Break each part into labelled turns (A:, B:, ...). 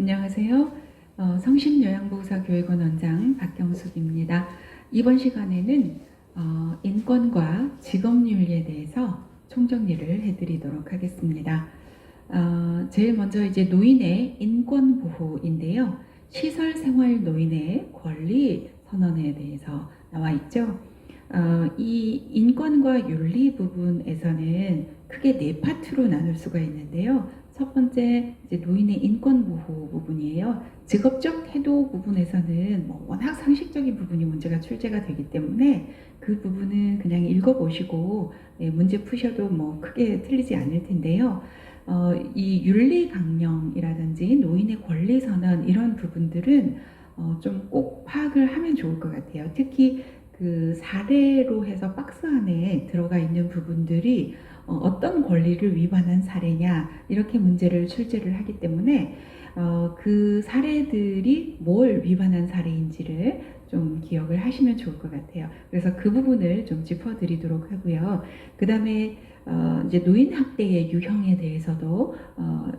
A: 안녕하세요. 성심요양보호사 교육원 원장 박경숙입니다. 이번 시간에는 인권과 직업윤리에 대해서 총정리를 해드리도록 하겠습니다. 제일 먼저 이제 노인의 인권 보호인데요. 시설생활 노인의 권리 선언에 대해서 나와 있죠. 이 인권과 윤리 부분에서는 크게 네 파트로 나눌 수가 있는데요. 첫 번째 이제 노인의 인권 보호 부분이에요. 직업적 태도 부분에서는 워낙 상식적인 부분이 문제가 출제가 되기 때문에 그 부분은 그냥 읽어보시고 문제 푸셔도 크게 틀리지 않을 텐데요. 이 윤리 강령이라든지 노인의 권리 선언 이런 부분들은 좀 꼭 파악을 하면 좋을 것 같아요. 특히 그 사례로 해서 박스 안에 들어가 있는 부분들이 어떤 권리를 위반한 사례냐 이렇게 문제를 출제를 하기 때문에 그 사례들이 뭘 위반한 사례인지를 좀 기억을 하시면 좋을 것 같아요. 그래서 그 부분을 좀 짚어드리도록 하고요. 그 다음에 이제 노인 학대의 유형에 대해서도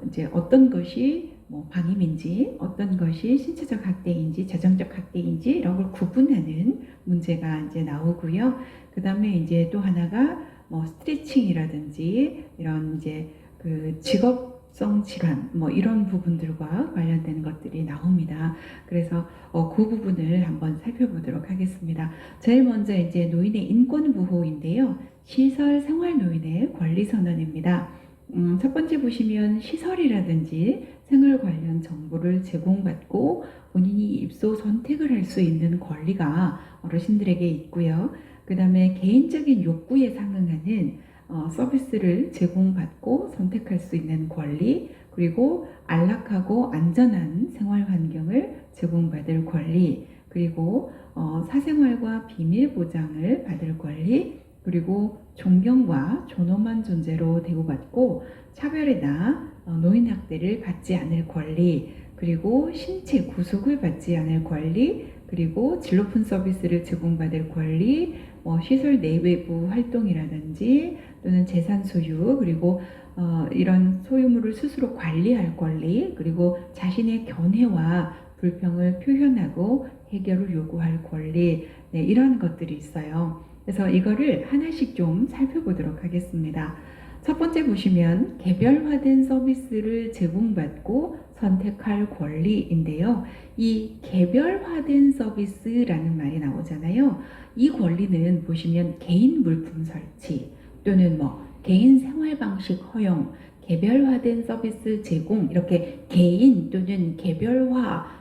A: 이제 어떤 것이 방임인지 어떤 것이 신체적 학대인지 재정적 학대인지 이런 걸 구분하는 문제가 이제 나오고요. 그 다음에 이제 또 하나가 스트레칭이라든지 이런 이제 그 직업성 질환 이런 부분들과 관련된 것들이 나옵니다. 그래서 그 부분을 한번 살펴보도록 하겠습니다. 제일 먼저 이제 노인의 인권 보호인데요. 시설 생활 노인의 권리 선언입니다. 첫 번째 보시면 시설이라든지 생활 관련 정보를 제공받고 본인이 입소 선택을 할 수 있는 권리가 어르신들에게 있고요. 그 다음에 개인적인 욕구에 상응하는 서비스를 제공받고 선택할 수 있는 권리, 그리고 안락하고 안전한 생활 환경을 제공받을 권리, 그리고 사생활과 비밀 보장을 받을 권리, 그리고 존경과 존엄한 존재로 대우받고 차별이나 노인 학대를 받지 않을 권리, 그리고 신체 구속을 받지 않을 권리, 그리고 진로폰 서비스를 제공받을 권리, 시설 내외부 활동이라든지 또는 재산 소유, 그리고 이런 소유물을 스스로 관리할 권리, 그리고 자신의 견해와 불평을 표현하고 해결을 요구할 권리, 이런 것들이 있어요. 그래서 이거를 하나씩 좀 살펴보도록 하겠습니다. 첫 번째 보시면 개별화된 서비스를 제공받고 선택할 권리인데요. 이 개별화된 서비스라는 말이 나오잖아요. 이 권리는 보시면 개인 물품 설치 또는 개인 생활 방식 허용, 개별화된 서비스 제공, 이렇게 개인 또는 개별화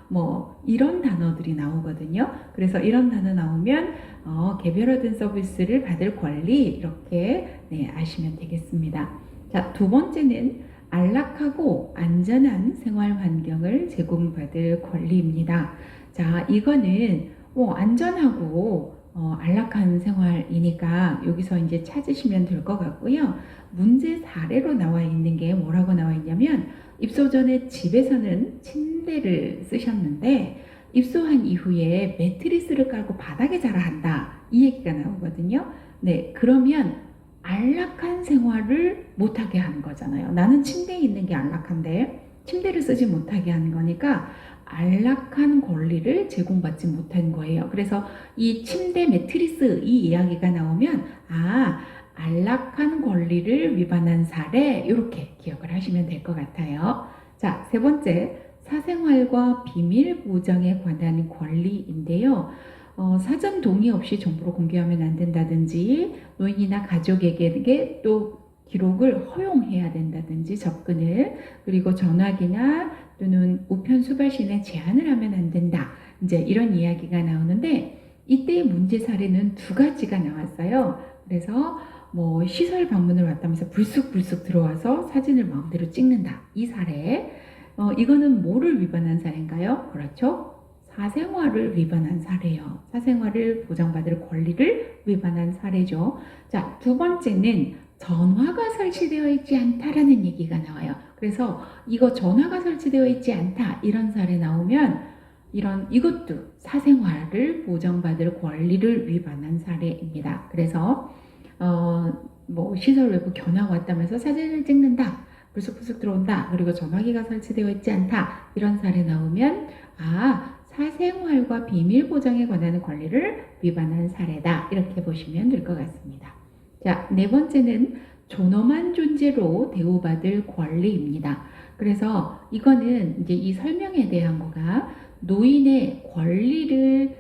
A: 이런 단어들이 나오거든요. 그래서 이런 단어 나오면 개별화된 서비스를 받을 권리 이렇게 아시면 되겠습니다. 자, 두 번째는 안락하고 안전한 생활 환경을 제공받을 권리입니다. 자, 이거는 안전하고 안락한 생활이니까 여기서 이제 찾으시면 될 것 같고요. 문제 사례로 나와 있는 게 뭐라고 나와 있냐면 입소 전에 집에서는 침대를 쓰셨는데 입소한 이후에 매트리스를 깔고 바닥에 자라 한다. 이 얘기가 나오거든요. 네, 그러면 안락한 생활을 못하게 한 거잖아요. 나는 침대에 있는 게 안락한데 침대를 쓰지 못하게 한 거니까 안락한 권리를 제공받지 못한 거예요. 그래서 이 침대 매트리스 이 이야기가 나오면 안락한 권리를 위반한 사례 이렇게 기억을 하시면 될 것 같아요. 자, 세 번째 사생활과 비밀 보장에 관한 권리인데요. 사전 동의 없이 정보를 공개하면 안 된다든지 노인이나 가족에게 또 기록을 허용해야 된다든지 접근을, 그리고 전화기나 또는 우편 수발신에 제한을 하면 안 된다. 이제 이런 이야기가 나오는데 이때의 문제 사례는 두 가지가 나왔어요. 그래서 시설 방문을 왔다면서 불쑥불쑥 들어와서 사진을 마음대로 찍는다. 이 사례. 이거는 뭐를 위반한 사례인가요? 그렇죠? 사생활을 위반한 사례요. 사생활을 보장받을 권리를 위반한 사례죠. 자, 두 번째는 전화가 설치되어 있지 않다라는 얘기가 나와요. 그래서 이거 전화가 설치되어 있지 않다 이런 사례 나오면 이것도 사생활을 보장받을 권리를 위반한 사례입니다. 그래서 시설 외부 견학 왔다면서 사진을 찍는다. 불쑥불쑥 들어온다. 그리고 전화기가 설치되어 있지 않다. 이런 사례 나오면 사생활과 비밀 보장에 관한 권리를 위반한 사례다. 이렇게 보시면 될 것 같습니다. 자, 네 번째는 존엄한 존재로 대우받을 권리입니다. 그래서 이거는 이제 이 설명에 대한 거가 노인의 권리를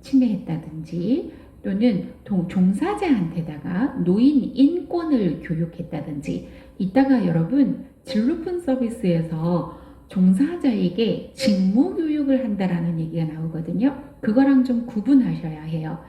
A: 침해했다든지 또는 종사자한테다가 노인 인권을 교육했다든지 이따가 여러분 진로픈 서비스에서 종사자에게 직무 교육을 한다라는 얘기가 나오거든요. 그거랑 좀 구분하셔야 해요.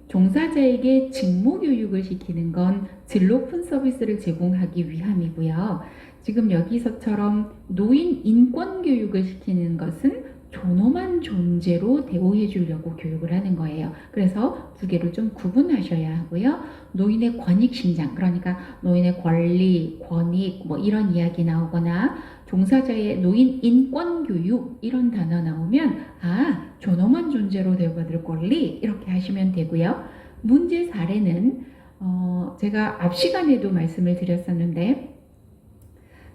A: 종사자에게 직무 교육을 시키는 건 진로픈 서비스를 제공하기 위함이고요. 지금 여기서처럼 노인 인권 교육을 시키는 것은 존엄한 존재로 대우해 주려고 교육을 하는 거예요. 그래서 두 개를 좀 구분하셔야 하고요. 노인의 권익 신장, 그러니까 노인의 권리, 권익 뭐 이런 이야기 나오거나 종사자의 노인 인권 교육 이런 단어 나오면 존엄한 존재로 대우받을 권리 이렇게 하시면 되고요. 문제 사례는 제가 앞 시간에도 말씀을 드렸었는데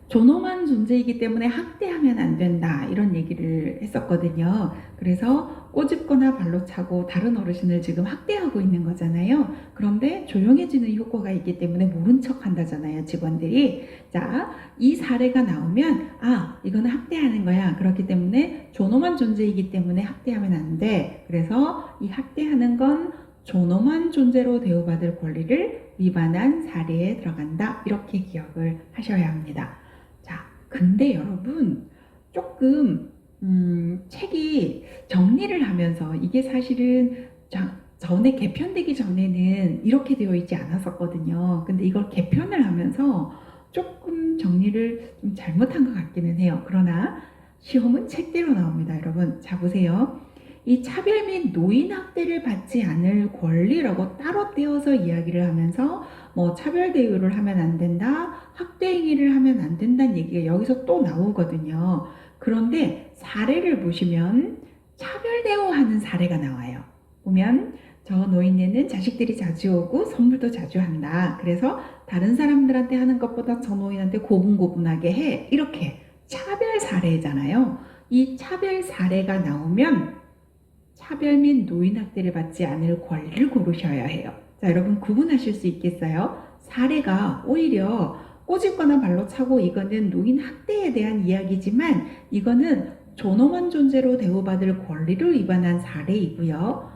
A: 존엄한 존재이기 때문에 학대하면 안 된다 이런 얘기를 했었거든요. 그래서 꼬집거나 발로 차고 다른 어르신을 지금 학대하고 있는 거잖아요. 그런데 조용해지는 효과가 있기 때문에 모른 척 한다잖아요, 직원들이. 자, 이 사례가 나오면 이거는 학대하는 거야. 그렇기 때문에 존엄한 존재이기 때문에 학대하면 안 돼. 그래서 이 학대하는 건 존엄한 존재로 대우받을 권리를 위반한 사례에 들어간다. 이렇게 기억을 하셔야 합니다. 근데 여러분 조금 책이 정리를 하면서 이게 사실은 전에 개편되기 전에는 이렇게 되어 있지 않았었거든요. 근데 이걸 개편을 하면서 조금 정리를 좀 잘못한 것 같기는 해요. 그러나 시험은 책대로 나옵니다. 여러분 자 보세요. 이 차별 및 노인 학대를 받지 않을 권리라고 따로 떼어서 이야기를 하면서 뭐 차별 대우를 하면 안 된다, 학대 행위를 하면 안 된다는 얘기가 여기서 또 나오거든요. 그런데 사례를 보시면 차별 대우하는 사례가 나와요. 보면 저 노인네는 자식들이 자주 오고 선물도 자주 한다. 그래서 다른 사람들한테 하는 것보다 저 노인한테 고분고분하게 해. 이렇게 차별 사례잖아요. 이 차별 사례가 나오면 차별 및 노인 학대를 받지 않을 권리를 고르셔야 해요. 자, 여러분 구분하실 수 있겠어요? 사례가 오히려 꼬집거나 발로 차고 이거는 노인 학대에 대한 이야기지만 이거는 존엄한 존재로 대우받을 권리를 위반한 사례이고요.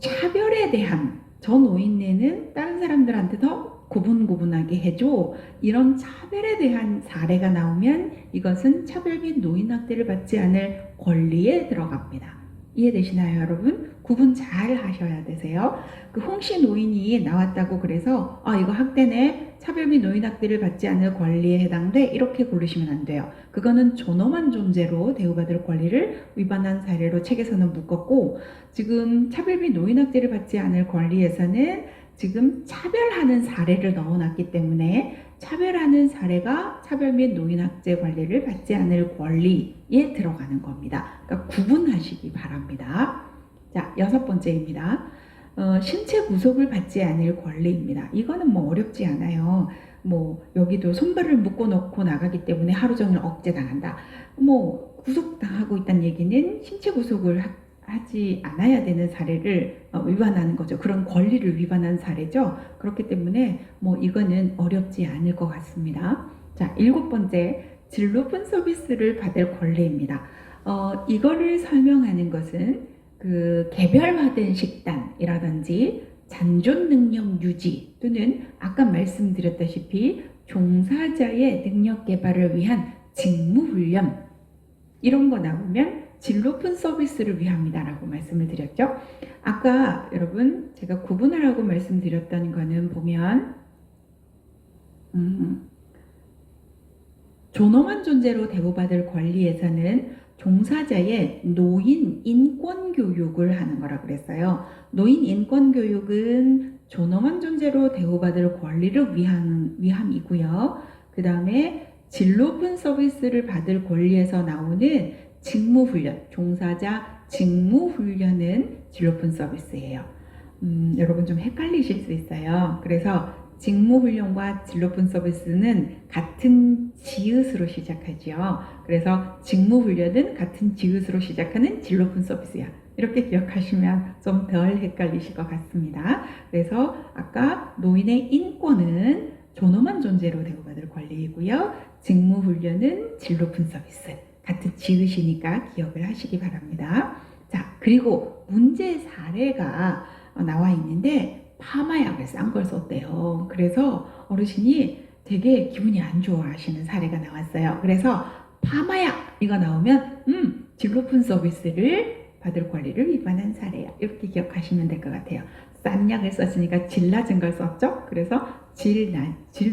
A: 차별에 대한 저 노인네는 다른 사람들한테 더 고분고분하게 해줘. 이런 차별에 대한 사례가 나오면 이것은 차별 및 노인 학대를 받지 않을 권리에 들어갑니다. 이해되시나요, 여러분? 구분 잘 하셔야 되세요. 그 홍씨 노인이 나왔다고 그래서 이거 학대네, 차별 및 노인 학대를 받지 않을 권리에 해당돼 이렇게 고르시면 안 돼요. 그거는 존엄한 존재로 대우받을 권리를 위반한 사례로 책에서는 묶었고 지금 차별 및 노인 학대를 받지 않을 권리에서는 지금 차별하는 사례를 넣어놨기 때문에 차별하는 사례가 차별 및 노인 학대 관리를 받지 않을 권리에 들어가는 겁니다. 그러니까 구분하시기 바랍니다. 자, 6번째입니다. 신체 구속을 받지 않을 권리입니다. 이거는 뭐 어렵지 않아요. 뭐 여기도 손발을 묶어 놓고 나가기 때문에 하루 종일 억제당한다. 뭐 구속당하고 있다는 얘기는 신체 구속을 하지 않아야 되는 사례를 위반하는 거죠. 그런 권리를 위반한 사례죠. 그렇기 때문에 뭐 이거는 어렵지 않을 것 같습니다. 자, 7번째, 질 높은 서비스를 받을 권리입니다. 이거를 설명하는 것은 그 개별화된 식단이라든지 잔존 능력 유지 또는 아까 말씀드렸다시피 종사자의 능력 개발을 위한 직무 훈련 이런 거 나오면 질 높은 서비스를 위함이다라고 말씀을 드렸죠. 아까 여러분 제가 구분하라고 말씀드렸던 거는 보면 존엄한 존재로 대우받을 권리에서는 종사자의 노인 인권 교육을 하는 거라 그랬어요. 노인 인권 교육은 존엄한 존재로 대우받을 권리를 위함이고요. 그 다음에 질 높은 서비스를 받을 권리에서 나오는 직무훈련, 종사자 직무훈련은 질 높은 서비스예요. 여러분 좀 헷갈리실 수 있어요. 그래서 직무훈련과 진로분 서비스는 같은 지읒으로 시작하죠. 그래서 직무훈련은 같은 지읒으로 시작하는 진로분 서비스야. 이렇게 기억하시면 좀 덜 헷갈리실 것 같습니다. 그래서 아까 노인의 인권은 존엄한 존재로 대우받을 권리이고요. 직무훈련은 진로분 서비스. 같은 지읒이니까 기억을 하시기 바랍니다. 자, 그리고 문제 사례가 나와 있는데 파마약을 싼 걸 썼대요. 그래서 어르신이 되게 기분이 안 좋아하시는 사례가 나왔어요. 그래서 파마약 이거 나오면 진로분 서비스를 받을 권리를 위반한 사례야. 이렇게 기억하시면 될 것 같아요. 싼 약을 썼으니까 질 낮은 걸 썼죠. 그래서 질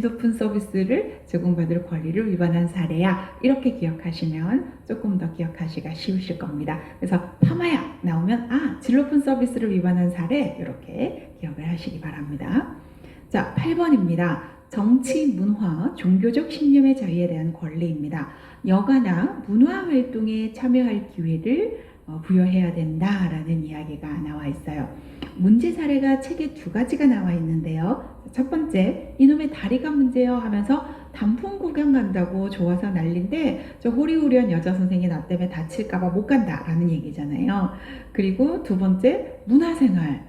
A: 높은 서비스를 제공받을 권리를 위반한 사례야. 이렇게 기억하시면 조금 더 기억하시기가 쉬우실 겁니다. 그래서 파마약 나오면 질 높은 서비스를 위반한 사례 이렇게 기억을 하시기 바랍니다. 자, 8번입니다. 정치, 문화, 종교적 신념의 자유에 대한 권리입니다. 여가나 문화 활동에 참여할 기회를 부여해야 된다라는 이야기가 나와 있어요. 문제 사례가 책에 두 가지가 나와 있는데요. 첫 번째, 이놈의 다리가 문제요 하면서 단풍 구경 간다고 좋아서 난린데 저 호리호리한 여자 선생이 나 때문에 다칠까봐 못 간다라는 얘기잖아요. 그리고 두 번째, 문화생활,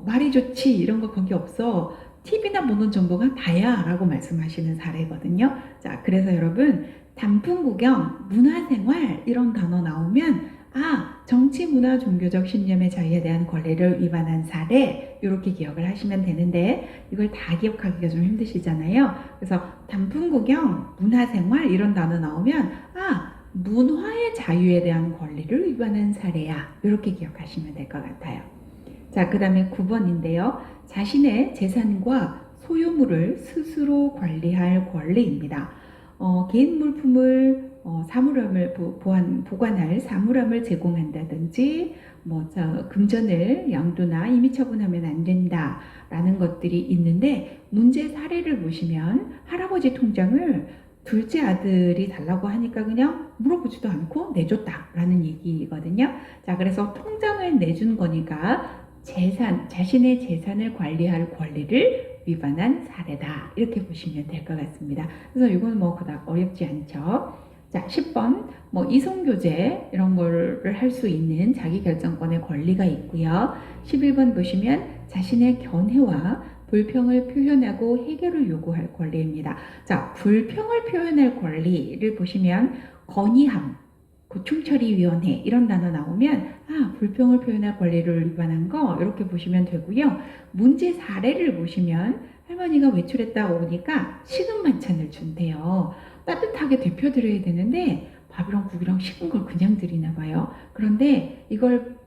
A: 말이 좋지 이런 거 거기 없어. TV나 보는 정보가 다야 라고 말씀하시는 사례거든요. 자, 그래서 여러분 단풍 구경, 문화생활 이런 단어 나오면 정치, 문화, 종교적 신념의 자유에 대한 권리를 위반한 사례 이렇게 기억을 하시면 되는데 이걸 다 기억하기가 좀 힘드시잖아요. 그래서 단풍 구경, 문화생활 이런 단어 나오면 문화의 자유에 대한 권리를 위반한 사례야 이렇게 기억하시면 될 것 같아요. 자, 그 다음에 9번인데요. 자신의 재산과 소유물을 스스로 관리할 권리입니다. 개인 물품을 사물함을 보관할 사물함을 제공한다든지 금전을 양도나 임의 처분하면 안 된다라는 것들이 있는데 문제 사례를 보시면 할아버지 통장을 둘째 아들이 달라고 하니까 그냥 물어보지도 않고 내줬다라는 얘기거든요. 자, 그래서 통장을 내준 거니까 자신의 재산을 관리할 권리를 위반한 사례다. 이렇게 보시면 될 것 같습니다. 그래서 이건 그닥 어렵지 않죠. 자, 10번, 이성교제 이런 거를 할 수 있는 자기결정권의 권리가 있고요. 11번 보시면 자신의 견해와 불평을 표현하고 해결을 요구할 권리입니다. 자, 불평을 표현할 권리를 보시면 건의함, 고충처리위원회 이런 단어 나오면 불평을 표현할 권리를 위반한 거 이렇게 보시면 되고요. 문제 사례를 보시면 할머니가 외출했다 오니까 식은 반찬을 준대요. 따뜻하게 데펴드려야 되는데 밥이랑 국이랑 식은 걸 그냥 드리나 봐요. 그런데 이걸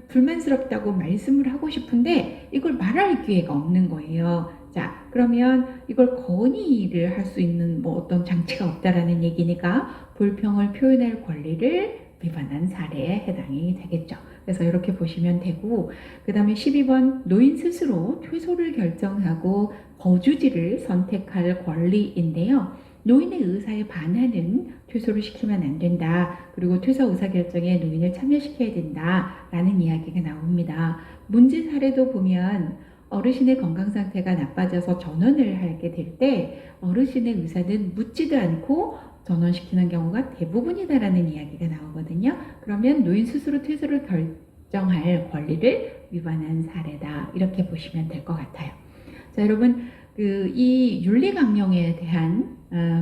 A: 불만스럽다고 말씀을 하고 싶은데 이걸 말할 기회가 없는 거예요. 자, 그러면 이걸 건의를 할 수 있는 어떤 장치가 없다라는 얘기니까 불평을 표현할 권리를 위반한 사례에 해당이 되겠죠. 그래서 이렇게 보시면 되고, 그 다음에 12번 노인 스스로 퇴소를 결정하고 거주지를 선택할 권리인데요. 노인의 의사에 반하는 퇴소를 시키면 안 된다. 그리고 퇴소 의사결정에 노인을 참여시켜야 된다라는 이야기가 나옵니다. 문제 사례도 보면 어르신의 건강 상태가 나빠져서 전원을 하게 될 때 어르신의 의사는 묻지도 않고 전원시키는 경우가 대부분이다라는 이야기가 나오거든요. 그러면 노인 스스로 퇴소를 결정할 권리를 위반한 사례다. 이렇게 보시면 될 것 같아요. 자, 여러분 이 윤리강령에 대한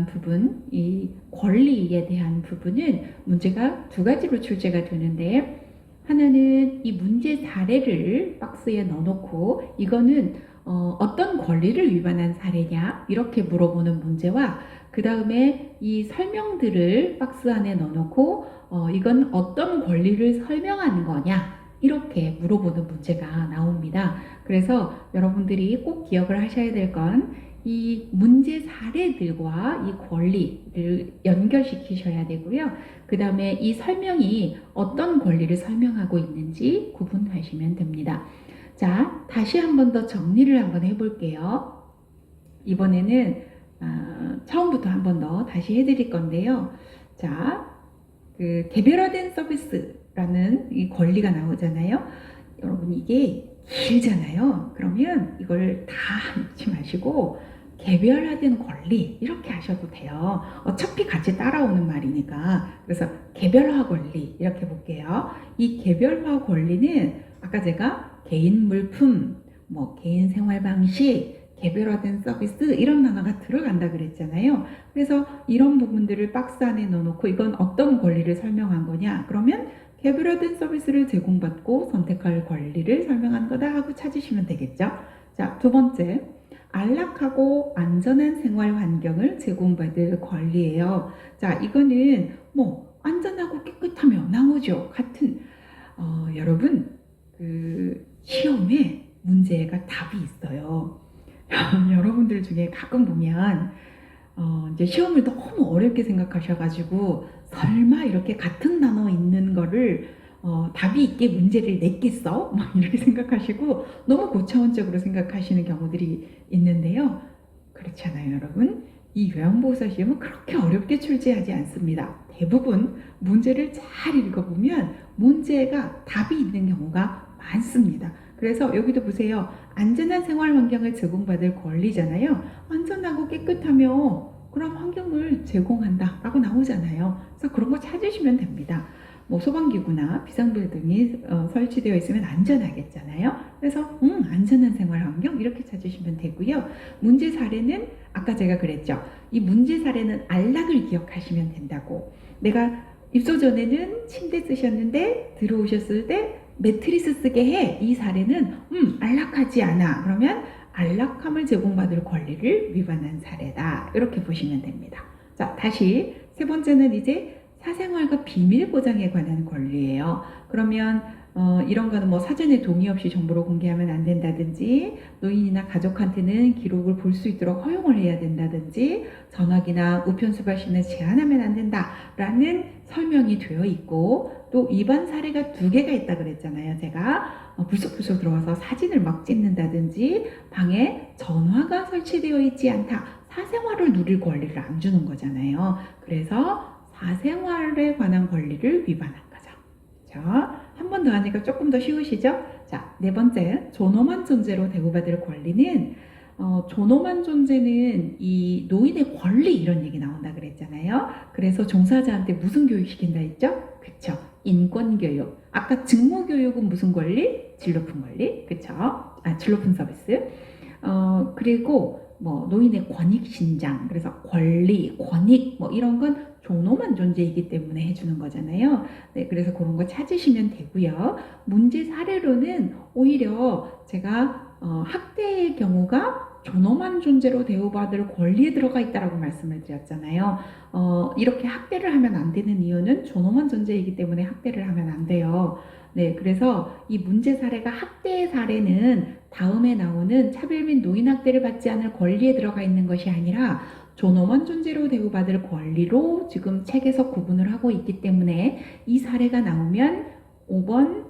A: 부분, 이 권리에 대한 부분은 문제가 두 가지로 출제가 되는데 하나는 이 문제 사례를 박스에 넣어놓고 이거는 어떤 권리를 위반한 사례냐 이렇게 물어보는 문제와 그 다음에 이 설명들을 박스 안에 넣어놓고 이건 어떤 권리를 설명하는 거냐 이렇게 물어보는 문제가 나옵니다. 그래서 여러분들이 꼭 기억을 하셔야 될 건 이 문제 사례들과 이 권리를 연결시키셔야 되고요. 그 다음에 이 설명이 어떤 권리를 설명하고 있는지 구분하시면 됩니다. 자, 다시 한 번 더 정리를 한번 해볼게요. 이번에는 처음부터 한 번 더 다시 해드릴 건데요. 자, 개별화된 서비스라는 이 권리가 나오잖아요. 여러분 이게 길잖아요. 그러면 이걸 다 읽지 마시고 개별화된 권리 이렇게 하셔도 돼요. 어차피 같이 따라오는 말이니까. 그래서 개별화 권리 이렇게 볼게요. 이 개별화 권리는 아까 제가 개인 물품, 뭐 개인 생활 방식, 개별화된 서비스 이런 단어가 들어간다 그랬잖아요. 그래서 이런 부분들을 박스 안에 넣어놓고 이건 어떤 권리를 설명한 거냐? 그러면 개별화된 서비스를 제공받고 선택할 권리를 설명한 거다 하고 찾으시면 되겠죠. 자, 두 번째. 안락하고 안전한 생활 환경을 제공받을 권리예요. 자, 이거는 뭐 안전하고 깨끗하며 나오죠. 같은 여러분 그 시험에 문제가 답이 있어요. 여러분들 중에 가끔 보면 이제 시험을 너무 어렵게 생각하셔가지고 설마 이렇게 같은 단어 있는 거를 답이 있게 문제를 냈겠어? 막 이렇게 생각하시고 너무 고차원적으로 생각하시는 경우들이 있는데요. 그렇지 않아요, 여러분. 이 요양보호사 시험은 그렇게 어렵게 출제하지 않습니다. 대부분 문제를 잘 읽어보면 문제가 답이 있는 경우가 많습니다. 그래서 여기도 보세요. 안전한 생활 환경을 제공받을 권리잖아요. 안전하고 깨끗하며 그런 환경을 제공한다 라고 나오잖아요. 그래서 그런 거 찾으시면 됩니다. 뭐 소방기구나 비상벨 등이 설치되어 있으면 안전하겠잖아요. 그래서 안전한 생활 환경 이렇게 찾으시면 되고요. 문제 사례는 아까 제가 그랬죠. 이 문제 사례는 안락을 기억하시면 된다고. 내가 입소 전에는 침대 쓰셨는데 들어오셨을 때 매트리스 쓰게 해. 이 사례는 안락하지 않아. 그러면 안락함을 제공받을 권리를 위반한 사례다. 이렇게 보시면 됩니다. 자, 다시 세 번째는 이제 사생활과 비밀 보장에 관한 권리예요. 그러면 이런 거는 뭐 사전에 동의 없이 정보를 공개하면 안 된다든지 노인이나 가족한테는 기록을 볼 수 있도록 허용을 해야 된다든지 전화기나 우편 수발 시는 제한하면 안 된다라는 설명이 되어 있고 또 위반 사례가 2개가 있다 그랬잖아요. 제가 불쑥불쑥 들어와서 사진을 막 찍는다든지 방에 전화가 설치되어 있지 않다. 사생활을 누릴 권리를 안 주는 거잖아요. 그래서 사생활에 관한 권리를 위반한 거죠. 자, 한 번 더 하니까 조금 더 쉬우시죠? 자, 네 번째, 존엄한 존재로 대우받을 권리는 존엄한 존재는 이 노인의 권리 이런 얘기 나온다 그랬잖아요. 그래서 종사자한테 무슨 교육 시킨다 했죠? 그쵸? 인권교육. 아까 직무교육은 무슨 권리? 진로품 권리. 그쵸? 진로품 서비스. 그리고 뭐 노인의 권익신장. 그래서 권리, 권익 뭐 이런 건 존엄한 존재이기 때문에 해주는 거잖아요. 네, 그래서 그런 거 찾으시면 되고요. 문제 사례로는 오히려 제가 학대의 경우가 존엄한 존재로 대우받을 권리에 들어가 있다라고 말씀을 드렸잖아요. 이렇게 학대를 하면 안 되는 이유는 존엄한 존재이기 때문에 학대를 하면 안 돼요. 네, 그래서 이 문제 사례가 학대의 사례는 다음에 나오는 차별 및 노인 학대를 받지 않을 권리에 들어가 있는 것이 아니라 존엄한 존재로 대우받을 권리로 지금 책에서 구분을 하고 있기 때문에 이 사례가 나오면 5번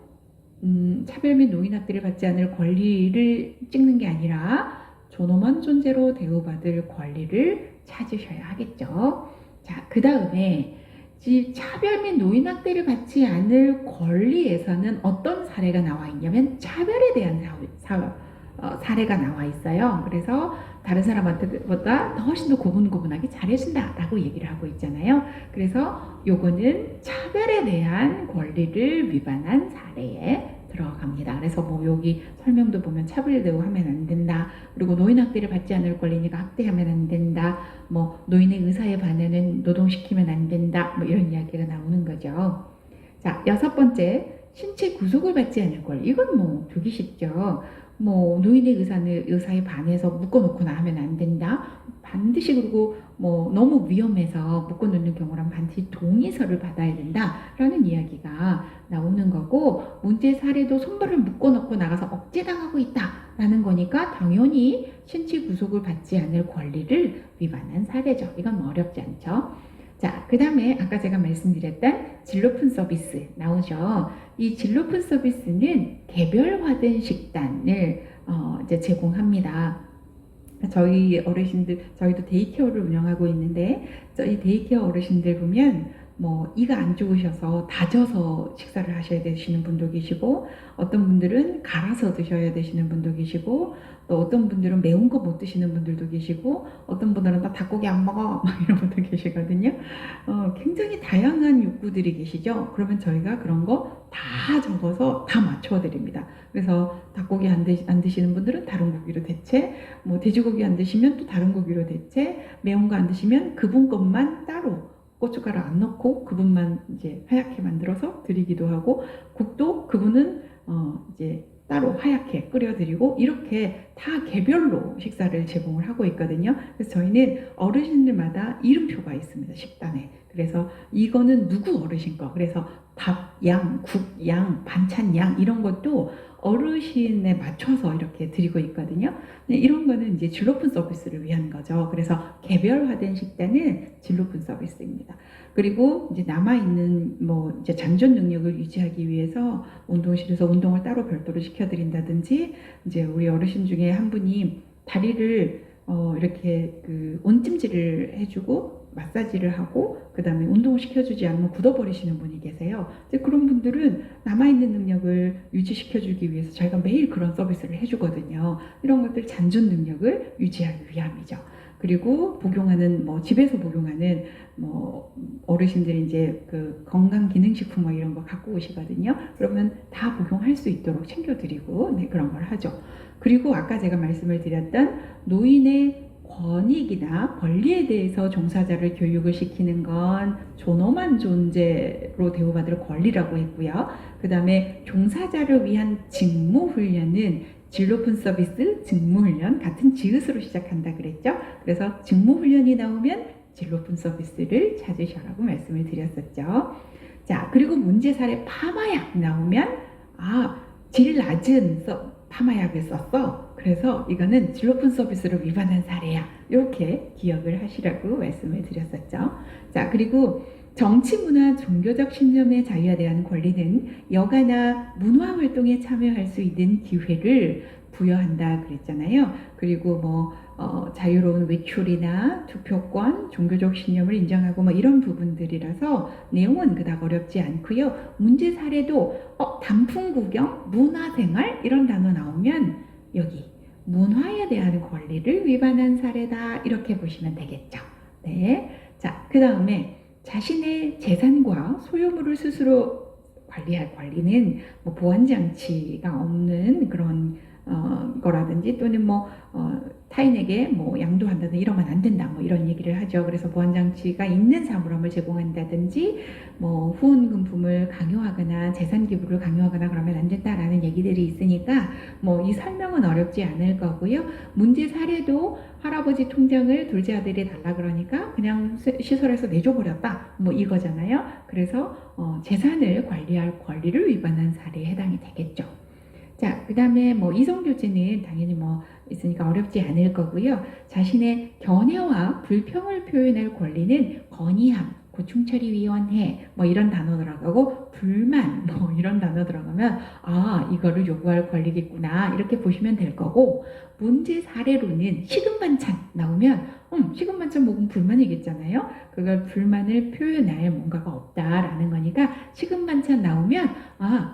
A: 차별 및 노인 학대를 받지 않을 권리를 찍는 게 아니라 존엄한 존재로 대우받을 권리를 찾으셔야 하겠죠. 자, 그 다음에 차별 및 노인 학대를 받지 않을 권리에서는 어떤 사례가 나와 있냐면 차별에 대한 사례가 나와 있어요. 그래서 다른 사람한테보다 훨씬 더 고분고분하게 잘해준다라고 얘기를 하고 있잖아요. 그래서 요거는 차별에 대한 권리를 위반한 사례에 들어갑니다. 그래서 뭐 여기 설명도 보면 차별 대우하면 안 된다. 그리고 노인 학대를 받지 않을 권리니까 학대하면 안 된다. 뭐 노인의 의사에 반하는 노동시키면 안 된다. 뭐 이런 이야기가 나오는 거죠. 자, 6번째, 신체 구속을 받지 않을 권리. 이건 뭐 되게 쉽죠. 뭐 노인의 의사에 반해서 묶어놓거나 하면 안 된다. 반드시 그리고 뭐 너무 위험해서 묶어놓는 경우란 반드시 동의서를 받아야 된다라는 이야기가 나오는 거고 문제 사례도 손발을 묶어놓고 나가서 억제당하고 있다라는 거니까 당연히 신체 구속을 받지 않을 권리를 위반한 사례죠. 이건 어렵지 않죠. 자, 그 다음에 아까 제가 말씀드렸던 진로품 서비스 나오죠. 이 진로품 서비스는 개별화된 식단을 이제 제공합니다. 저희 어르신들, 저희도 데이케어를 운영하고 있는데 저희 데이케어 어르신들 보면 뭐 이가 안 좋으셔서 다져서 식사를 하셔야 되시는 분도 계시고, 어떤 분들은 갈아서 드셔야 되시는 분도 계시고, 또 어떤 분들은 매운 거 못 드시는 분들도 계시고, 어떤 분들은 나 닭고기 안 먹어 막 이런 분도 계시거든요. 굉장히 다양한 욕구들이 계시죠. 그러면 저희가 그런 거 다 적어서 다 맞춰 드립니다. 그래서 닭고기 안 드시는 분들은 다른 고기로 대체, 뭐 돼지고기 안 드시면 또 다른 고기로 대체, 매운 거 안 드시면 그분 것만 따로 고춧가루 안 넣고 그분만 이제 하얗게 만들어서 드리기도 하고, 국도 그분은 이제 따로 하얗게 끓여드리고, 이렇게 다 개별로 식사를 제공을 하고 있거든요. 그래서 저희는 어르신들마다 이름표가 있습니다, 식단에. 그래서 이거는 누구 어르신 거, 그래서 밥 양, 국 양, 반찬 양 이런 것도 어르신에 맞춰서 이렇게 드리고 있거든요. 이런 거는 이제 진로푼 서비스를 위한 거죠. 그래서 개별화된 식단은 진로푼 서비스입니다. 그리고 이제 남아있는 뭐 이제 잔존 능력을 유지하기 위해서 운동실에서 운동을 따로 별도로 시켜드린다든지, 이제 우리 어르신 중에 한 분이 다리를 이렇게 그 온찜질을 해주고 마사지를 하고 그 다음에 운동을 시켜주지 않으면 굳어버리시는 분이 계세요. 이제 그런 분들은 남아있는 능력을 유지시켜주기 위해서 저희가 매일 그런 서비스를 해주거든요. 이런 것들 잔존 능력을 유지하기 위함이죠. 그리고 복용하는 뭐 집에서 복용하는 뭐 어르신들이 이제 그 건강 기능식품 뭐 이런 거 갖고 오시거든요. 그러면 다 복용할 수 있도록 챙겨드리고 그런 걸 하죠. 그리고 아까 제가 말씀을 드렸던 노인의 권익이나 권리에 대해서 종사자를 교육을 시키는 건 존엄한 존재로 대우받을 권리라고 했고요. 그 다음에 종사자를 위한 직무훈련은 질 높은 서비스, 직무훈련, 같은 지읒으로 시작한다 그랬죠. 그래서 직무훈련이 나오면 질 높은 서비스를 찾으셔라고 말씀을 드렸었죠. 자, 그리고 문제 사례 파마약 나오면 질 낮은 파마약을 썼어. 그래서 이거는 질 높은 서비스를 위반한 사례야. 이렇게 기억을 하시라고 말씀을 드렸었죠. 자, 그리고 정치, 문화, 종교적 신념의 자유에 대한 권리는 여가나 문화 활동에 참여할 수 있는 기회를 부여한다 그랬잖아요. 그리고 뭐 자유로운 외출이나 투표권, 종교적 신념을 인정하고 뭐 이런 부분들이라서 내용은 그닥 어렵지 않고요. 문제 사례도 단풍 구경, 문화생활 이런 단어 나오면 여기 문화에 대한 권리를 위반한 사례다 이렇게 보시면 되겠죠. 네. 자, 그 다음에 자신의 재산과 소유물을 스스로 관리할 권리는 뭐 보안장치가 없는 그런 거라든지 또는 뭐 타인에게 뭐 양도한다든지 이러면 안 된다 뭐 이런 얘기를 하죠. 그래서 보안장치가 있는 사물함을 제공한다든지 뭐 후원금품을 강요하거나 재산 기부를 강요하거나 그러면 안 된다라는 얘기들이 있으니까 뭐 이 설명은 어렵지 않을 거고요. 문제 사례도 할아버지 통장을 둘째 아들이 달라 그러니까 그냥 시설에서 내줘버렸다 뭐 이거잖아요. 그래서 재산을 관리할 권리를 위반한 사례에 해당이 되겠죠. 자, 그 다음에 뭐 이성교제는 당연히 뭐 있으니까 어렵지 않을 거고요. 자신의 견해와 불평을 표현할 권리는 건의함, 고충처리위원회 뭐 이런 단어 들어가고 불만 뭐 이런 단어 들어가면 이거를 요구할 권리겠구나 이렇게 보시면 될 거고, 문제 사례로는 식은 반찬 나오면 식은 반찬 먹으면 불만이겠잖아요. 그걸 불만을 표현할 뭔가가 없다라는 거니까 식은 반찬 나오면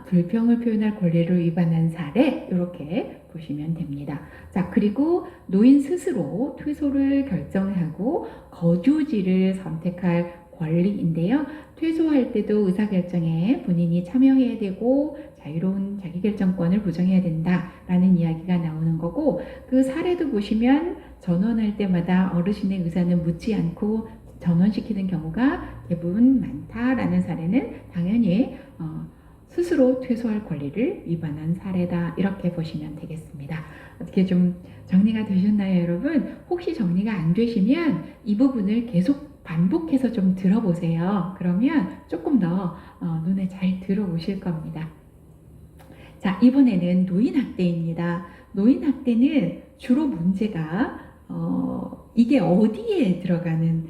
A: 불평을 표현할 권리를 위반한 사례 이렇게 보시면 됩니다. 자, 그리고 노인 스스로 퇴소를 결정하고 거주지를 선택할 권리인데요. 퇴소할 때도 의사결정에 본인이 참여해야 되고 자유로운 자기결정권을 보장해야 된다라는 이야기가 나오는 거고, 그 사례도 보시면 전원할 때마다 어르신의 의사는 묻지 않고 전원시키는 경우가 대부분 많다라는 사례는 당연히 스스로 퇴소할 권리를 위반한 사례다 이렇게 보시면 되겠습니다. 어떻게 좀 정리가 되셨나요, 여러분? 혹시 정리가 안 되시면 이 부분을 계속 반복해서 좀 들어보세요. 그러면 조금 더 눈에 잘 들어오실 겁니다. 자, 이번에는 노인학대입니다. 노인학대는 주로 문제가 이게 어디에 들어가는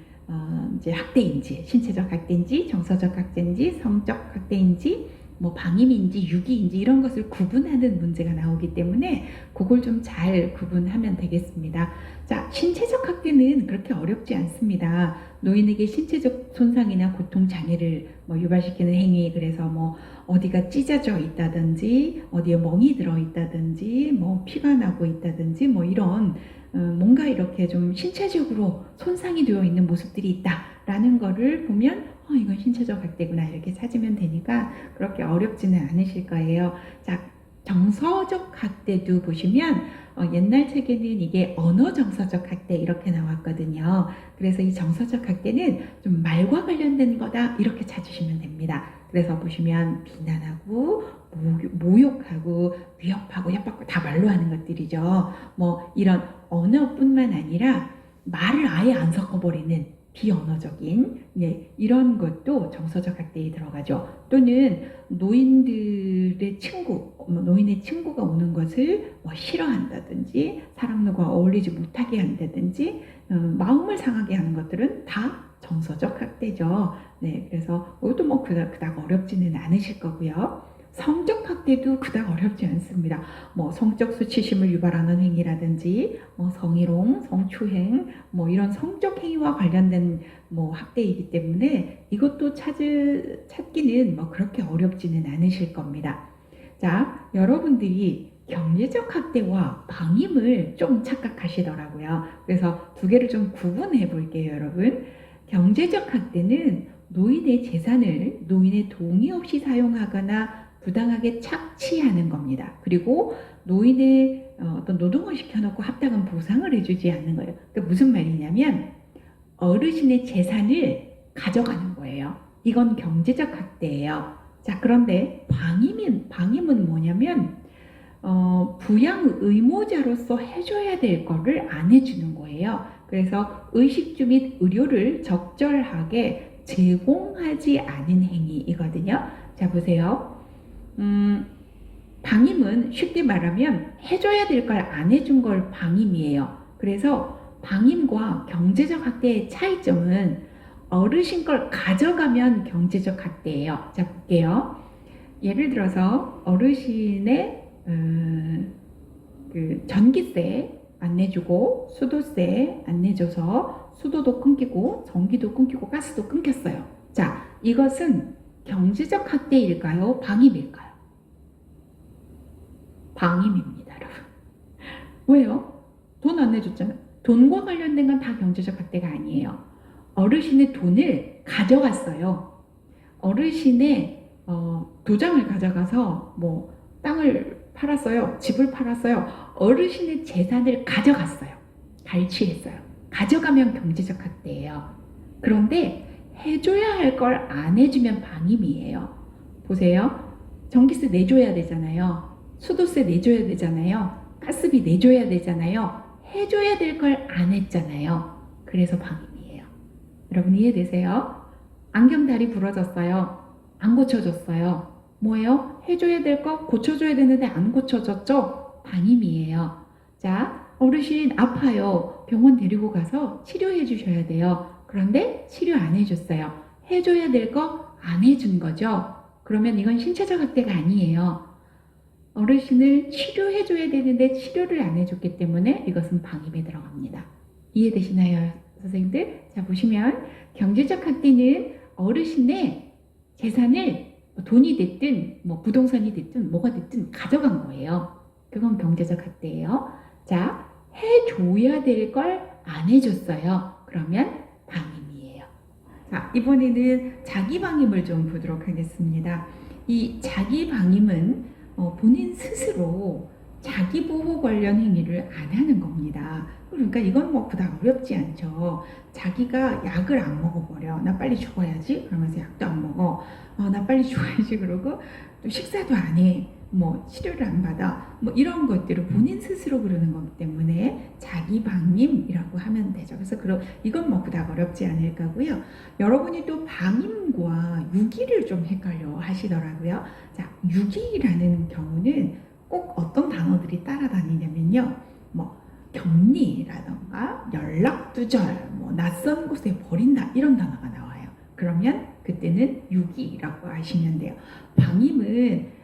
A: 이제 학대인지, 신체적 학대인지, 정서적 학대인지, 성적 학대인지 뭐 방임인지 유기인지 이런 것을 구분하는 문제가 나오기 때문에 그걸 좀 잘 구분하면 되겠습니다. 자, 신체적 학대는 그렇게 어렵지 않습니다. 노인에게 신체적 손상이나 고통 장애를 뭐 유발시키는 행위, 그래서 뭐 어디가 찢어져 있다든지 어디에 멍이 들어 있다든지 뭐 피가 나고 있다든지 뭐 이런 뭔가 이렇게 좀 신체적으로 손상이 되어 있는 모습들이 있다라는 거를 보면 이건 신체적 학대구나 이렇게 찾으면 되니까 그렇게 어렵지는 않으실 거예요. 자, 정서적 학대도 보시면 옛날 책에는 이게 언어 정서적 학대 이렇게 나왔거든요. 그래서 이 정서적 학대는 좀 말과 관련된 거다 이렇게 찾으시면 됩니다. 그래서 보시면 비난하고 모욕하고 위협하고 협박하고 다 말로 하는 것들이죠. 뭐 이런 언어뿐만 아니라 말을 아예 안 섞어버리는 비언어적인 이런 것도 정서적 학대에 들어가죠. 또는 노인들의 친구, 노인의 친구가 오는 것을 싫어한다든지 사람들과 어울리지 못하게 한다든지 마음을 상하게 하는 것들은 다 정서적 학대죠. 네, 그래서 이것도 뭐 그닥 어렵지는 않으실 거고요. 성적 학대도 그닥 어렵지 않습니다. 뭐 성적 수치심을 유발하는 행위라든지 뭐 성희롱, 성추행 뭐 이런 성적 행위와 관련된 뭐 학대이기 때문에 이것도 찾기는 뭐 그렇게 어렵지는 않으실 겁니다. 자, 여러분들이 경제적 학대와 방임을 좀 착각하시더라고요. 그래서 두 개를 좀 구분해 볼게요, 여러분. 경제적 학대는 노인의 재산을 노인의 동의 없이 사용하거나 부당하게 착취하는 겁니다. 그리고 노인의 어떤 노동을 시켜놓고 합당한 보상을 해주지 않는 거예요. 그러니까 무슨 말이냐면 어르신의 재산을 가져가는 거예요. 이건 경제적 학대예요. 자, 그런데 방임은 뭐냐면 부양 의무자로서 해줘야 될 거를 안 해주는 거예요. 그래서 의식주 및 의료를 적절하게 제공하지 않은 행위이거든요. 자, 보세요. 방임은 쉽게 말하면 해줘야 될 걸 안 해준 걸 방임이에요. 그래서 방임과 경제적 학대의 차이점은 어르신 걸 가져가면 경제적 학대예요. 자, 볼게요. 예를 들어서 어르신의 그 전기세 안 내주고 수도세 안 내줘서 수도도 끊기고 전기도 끊기고 가스도 끊겼어요. 자, 이것은 경제적 학대일까요? 방임일까요? 방임입니다, 여러분. 왜요? 돈 안 내줬잖아요. 돈과 관련된 건 다 경제적 학대가 아니에요. 어르신의 돈을 가져갔어요. 어르신의 도장을 가져가서 뭐 땅을 팔았어요. 집을 팔았어요. 어르신의 재산을 가져갔어요. 갈취했어요. 가져가면 경제적 학대예요. 그런데 해줘야 할 걸 안 해주면 방임이에요. 보세요. 전기세 내줘야 되잖아요. 수도세 내줘야 되잖아요. 가스비 내줘야 되잖아요. 해줘야 될 걸 안 했잖아요. 그래서 방임이에요. 여러분 이해되세요? 안경다리 부러졌어요. 안 고쳐줬어요. 뭐예요? 해줘야 될 거 고쳐줘야 되는데 안 고쳐졌죠? 방임이에요. 자, 어르신 아파요. 병원 데리고 가서 치료해 주셔야 돼요. 그런데 치료 안 해줬어요. 해줘야 될 거 안 해준 거죠. 그러면 이건 신체적 학대가 아니에요. 어르신을 치료해줘야 되는데 치료를 안 해줬기 때문에 이것은 방임에 들어갑니다. 이해되시나요, 선생님들? 자, 보시면 경제적 학대는 어르신의 재산을 돈이 됐든 뭐 부동산이 됐든 뭐가 됐든 가져간 거예요. 그건 경제적 학대예요. 자, 해줘야 될 걸 안 해줬어요. 그러면 방임이에요. 자, 이번에는 자기 방임을 좀 보도록 하겠습니다. 이 자기 방임은 본인 스스로 자기 보호 관련 행위를 안 하는 겁니다. 그러니까 이건 뭐 그닥 어렵지 않죠. 자기가 약을 안 먹어버려. 나 빨리 죽어야지. 그러면서 약도 안 먹어. 나 빨리 죽어야지. 그러고 또 식사도 안 해. 뭐 치료를 안 받아. 뭐 이런 것들을 본인 스스로 그러는 거기 때문에 자기 방임이라고 하면 되죠. 그래서 이건 뭐 그닥 어렵지 않을 거고요. 여러분이 또 방임과 유기를 좀 헷갈려 하시더라고요. 자, 유기라는 경우는 꼭 어떤 단어들이 따라다니냐면요. 뭐 격리라던가 연락두절, 뭐 낯선 곳에 버린다 이런 단어가 나와요. 그러면 그 그때는 유기라고 하시면 돼요. 방임은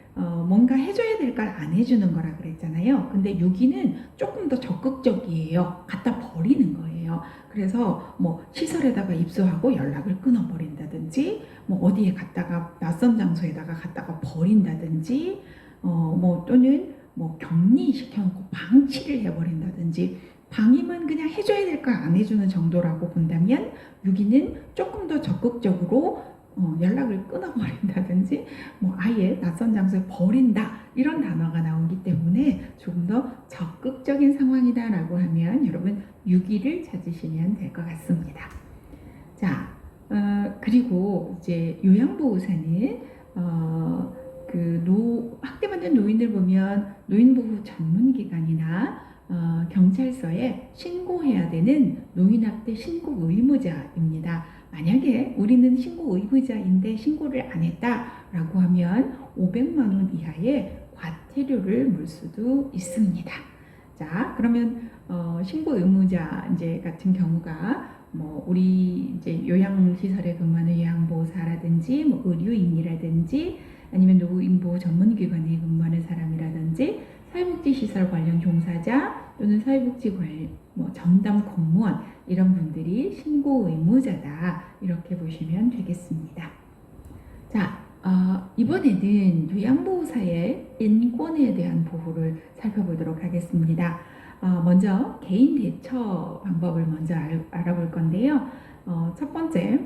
A: 뭔가 해줘야 될 걸 안 해주는 거라 그랬잖아요. 근데 유기는 조금 더 적극적이에요. 갖다 버리는 거예요. 그래서 뭐 시설에다가 입수하고 연락을 끊어버린다든지, 뭐 어디에 갔다가 낯선 장소에다가 갔다가 버린다든지, 뭐 또는 뭐 격리시켜놓고 방치를 해버린다든지. 방임은 그냥 해줘야 될 걸 안 해주는 정도라고 본다면, 유기는 조금 더 적극적으로 연락을 끊어버린다든지, 뭐 아예 낯선 장소에 버린다, 이런 단어가 나오기 때문에 조금 더 적극적인 상황이다라고 하면 여러분 유기를 찾으시면 될 것 같습니다. 자, 그리고 이제 요양보호사는 학대받는 노인들 보면 노인보호 전문기관이나 경찰서에 신고해야 되는 노인학대 신고 의무자입니다. 만약에 우리는 신고 의무자인데 신고를 안 했다라고 하면 500만 원 이하의 과태료를 물 수도 있습니다. 자, 그러면 신고 의무자 이제 같은 경우가 뭐 우리 이제 요양시설에 근무하는 요양보호사라든지 뭐 의료인이라든지 아니면 노인보호 전문기관에 근무하는 사람이라든지 사회복지시설 관련 종사자 또는 사회복지 뭐 전담 공무원, 이런 분들이 신고 의무자다, 이렇게 보시면 되겠습니다. 자, 이번에는 요양보호사의 인권에 대한 보호를 살펴보도록 하겠습니다. 먼저 개인 대처 방법을 먼저 알아볼 건데요. 첫 번째,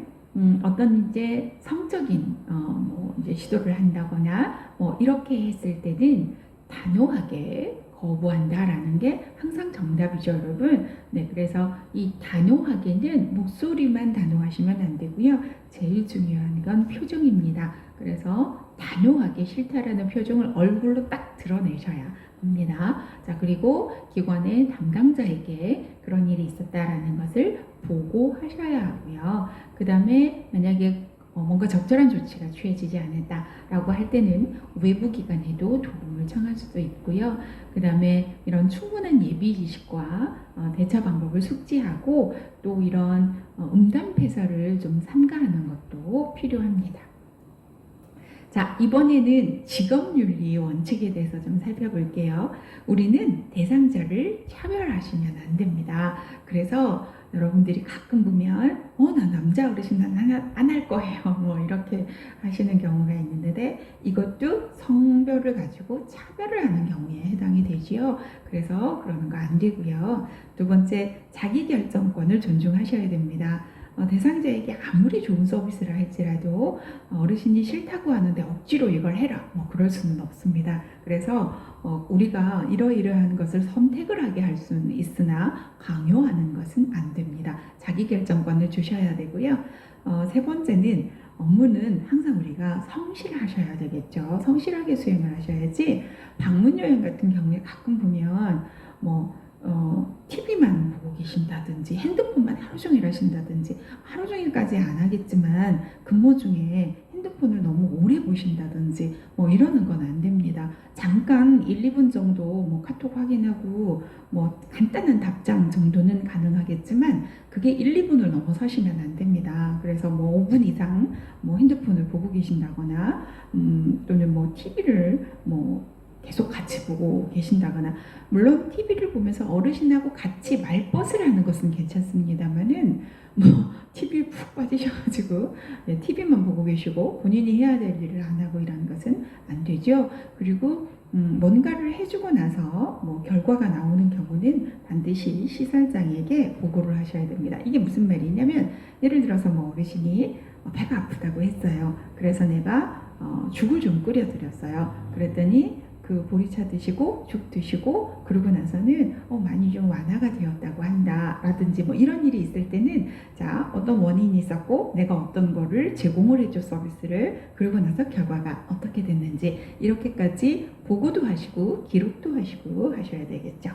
A: 어떤 이제 성적인 뭐 이제 시도를 한다거나 뭐 이렇게 했을 때는 단호하게 거부한다라는 게 항상 정답이죠, 여러분. 네, 그래서 이 단호하게는 목소리만 단호하시면 안 되고요. 제일 중요한 건 표정입니다. 그래서 단호하게 싫다라는 표정을 얼굴로 딱 드러내셔야 합니다. 자, 그리고 기관의 담당자에게 그런 일이 있었다라는 것을 보고하셔야 하고요. 그 다음에 만약에 뭔가 적절한 조치가 취해지지 않았다라고 할 때는 외부 기관에도 도움을 청할 수도 있고요. 그 다음에 이런 충분한 예비 지식과 대처 방법을 숙지하고 또 이런 음담패설을 좀 삼가하는 것도 필요합니다. 자, 이번에는 직업윤리 원칙에 대해서 좀 살펴볼게요. 우리는 대상자를 차별하시면 안 됩니다. 그래서 여러분들이 가끔 보면 나 남자 어르신 안 할 거예요, 뭐 이렇게 하시는 경우가 있는데, 이것도 성별을 가지고 차별을 하는 경우에 해당이 되지요. 그래서 그러는 거 안 되고요. 두 번째, 자기결정권을 존중하셔야 됩니다. 대상자에게 아무리 좋은 서비스를 할지라도 어르신이 싫다고 하는데 억지로 이걸 해라, 뭐 그럴 수는 없습니다. 그래서 우리가 이러이러한 것을 선택을 하게 할 수는 있으나 강요하는 것은 안 됩니다. 자기결정권을 주셔야 되고요. 세 번째는 업무는 항상 우리가 성실하셔야 되겠죠. 성실하게 수행을 하셔야지. 방문 요양 같은 경우에 가끔 보면 TV만 보고 계신다든지 핸드폰만 하루 종일 하신다든지, 하루 종일까지 안 하겠지만 근무 중에 핸드폰을 너무 오래 보신다든지 뭐 이러는 건 안 됩니다. 잠깐 1, 2분 정도 뭐 카톡 확인하고 뭐 간단한 답장 정도는 가능하겠지만 그게 1, 2분을 넘어서시면 안 됩니다. 그래서 뭐 5분 이상 뭐 핸드폰을 보고 계신다거나 또는 뭐 TV를 계속 같이 보고 계신다거나, 물론 TV를 보면서 어르신하고 같이 말벗을 하는 것은 괜찮습니다만은 TV에 푹 빠지셔가지고 TV만 보고 계시고 본인이 해야 될 일을 안 하고 이러는 것은 안 되죠. 그리고 뭔가를 해주고 나서 결과가 나오는 경우는 반드시 시설장에게 보고를 하셔야 됩니다. 이게 무슨 말이냐면, 예를 들어서 어르신이 배가 아프다고 했어요. 그래서 내가 죽을 좀 끓여드렸어요. 그랬더니 그 보리차 드시고 죽 드시고 그러고 나서는 많이 좀 완화가 되었다고 한다 라든지 이런 일이 있을 때는, 자, 어떤 원인이 있었고 내가 어떤 거를 제공을 해줘 서비스를, 그러고 나서 결과가 어떻게 됐는지 이렇게까지 보고도 하시고 기록도 하시고 하셔야 되겠죠.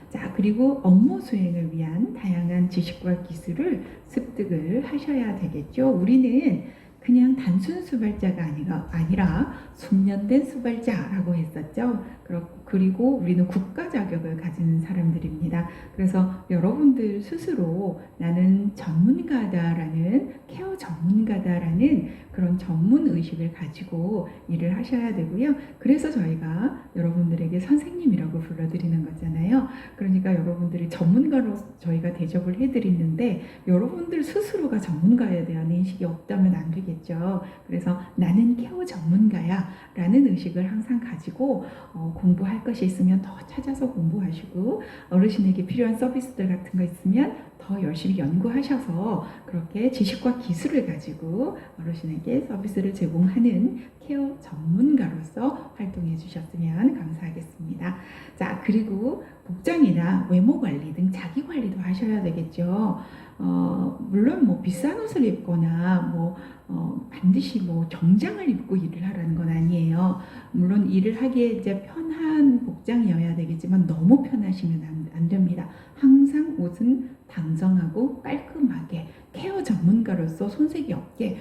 A: 자, 그리고 업무 수행을 위한 다양한 지식과 기술을 습득을 하셔야 되겠죠. 우리는 그냥 단순 수발자가 아니라 숙련된 수발자라고 했었죠. 그리고 우리는 국가 자격을 가진 사람들입니다. 그래서 여러분들 스스로 나는 전문가다라는, 케어 전문가다라는 그런 전문 의식을 가지고 일을 하셔야 되고요. 그래서 저희가 여러분들에게 선생님이라고 불러드리는 거잖아요. 그러니까 여러분들이 전문가로 저희가 대접을 해드리는데 여러분들 스스로가 전문가에 대한 인식이 없다면 안 되겠죠. 그래서 나는 케어 전문가야 라는 의식을 항상 가지고 공부할 것이 있으면 더 찾아서 공부하시고, 어르신에게 필요한 서비스들 같은 거 있으면 더 열심히 연구하셔서 그렇게 지식과 기술을 가지고 어르신에게 서비스를 제공하는 케어 전문가로서 활동해 주셨으면 감사하겠습니다. 자, 그리고 복장이나 외모 관리 등 자기 관리도 하셔야 되겠죠. 물론 뭐 비싼 옷을 입거나 반드시 정장을 입고 일을 하라는 건 아니에요. 물론 일을 하기에 이제 편한 복장이어야 되겠지만 너무 편하시면 안 됩니다. 항상 옷은 단정하고 깔끔하게, 케어 전문가로서 손색이 없게,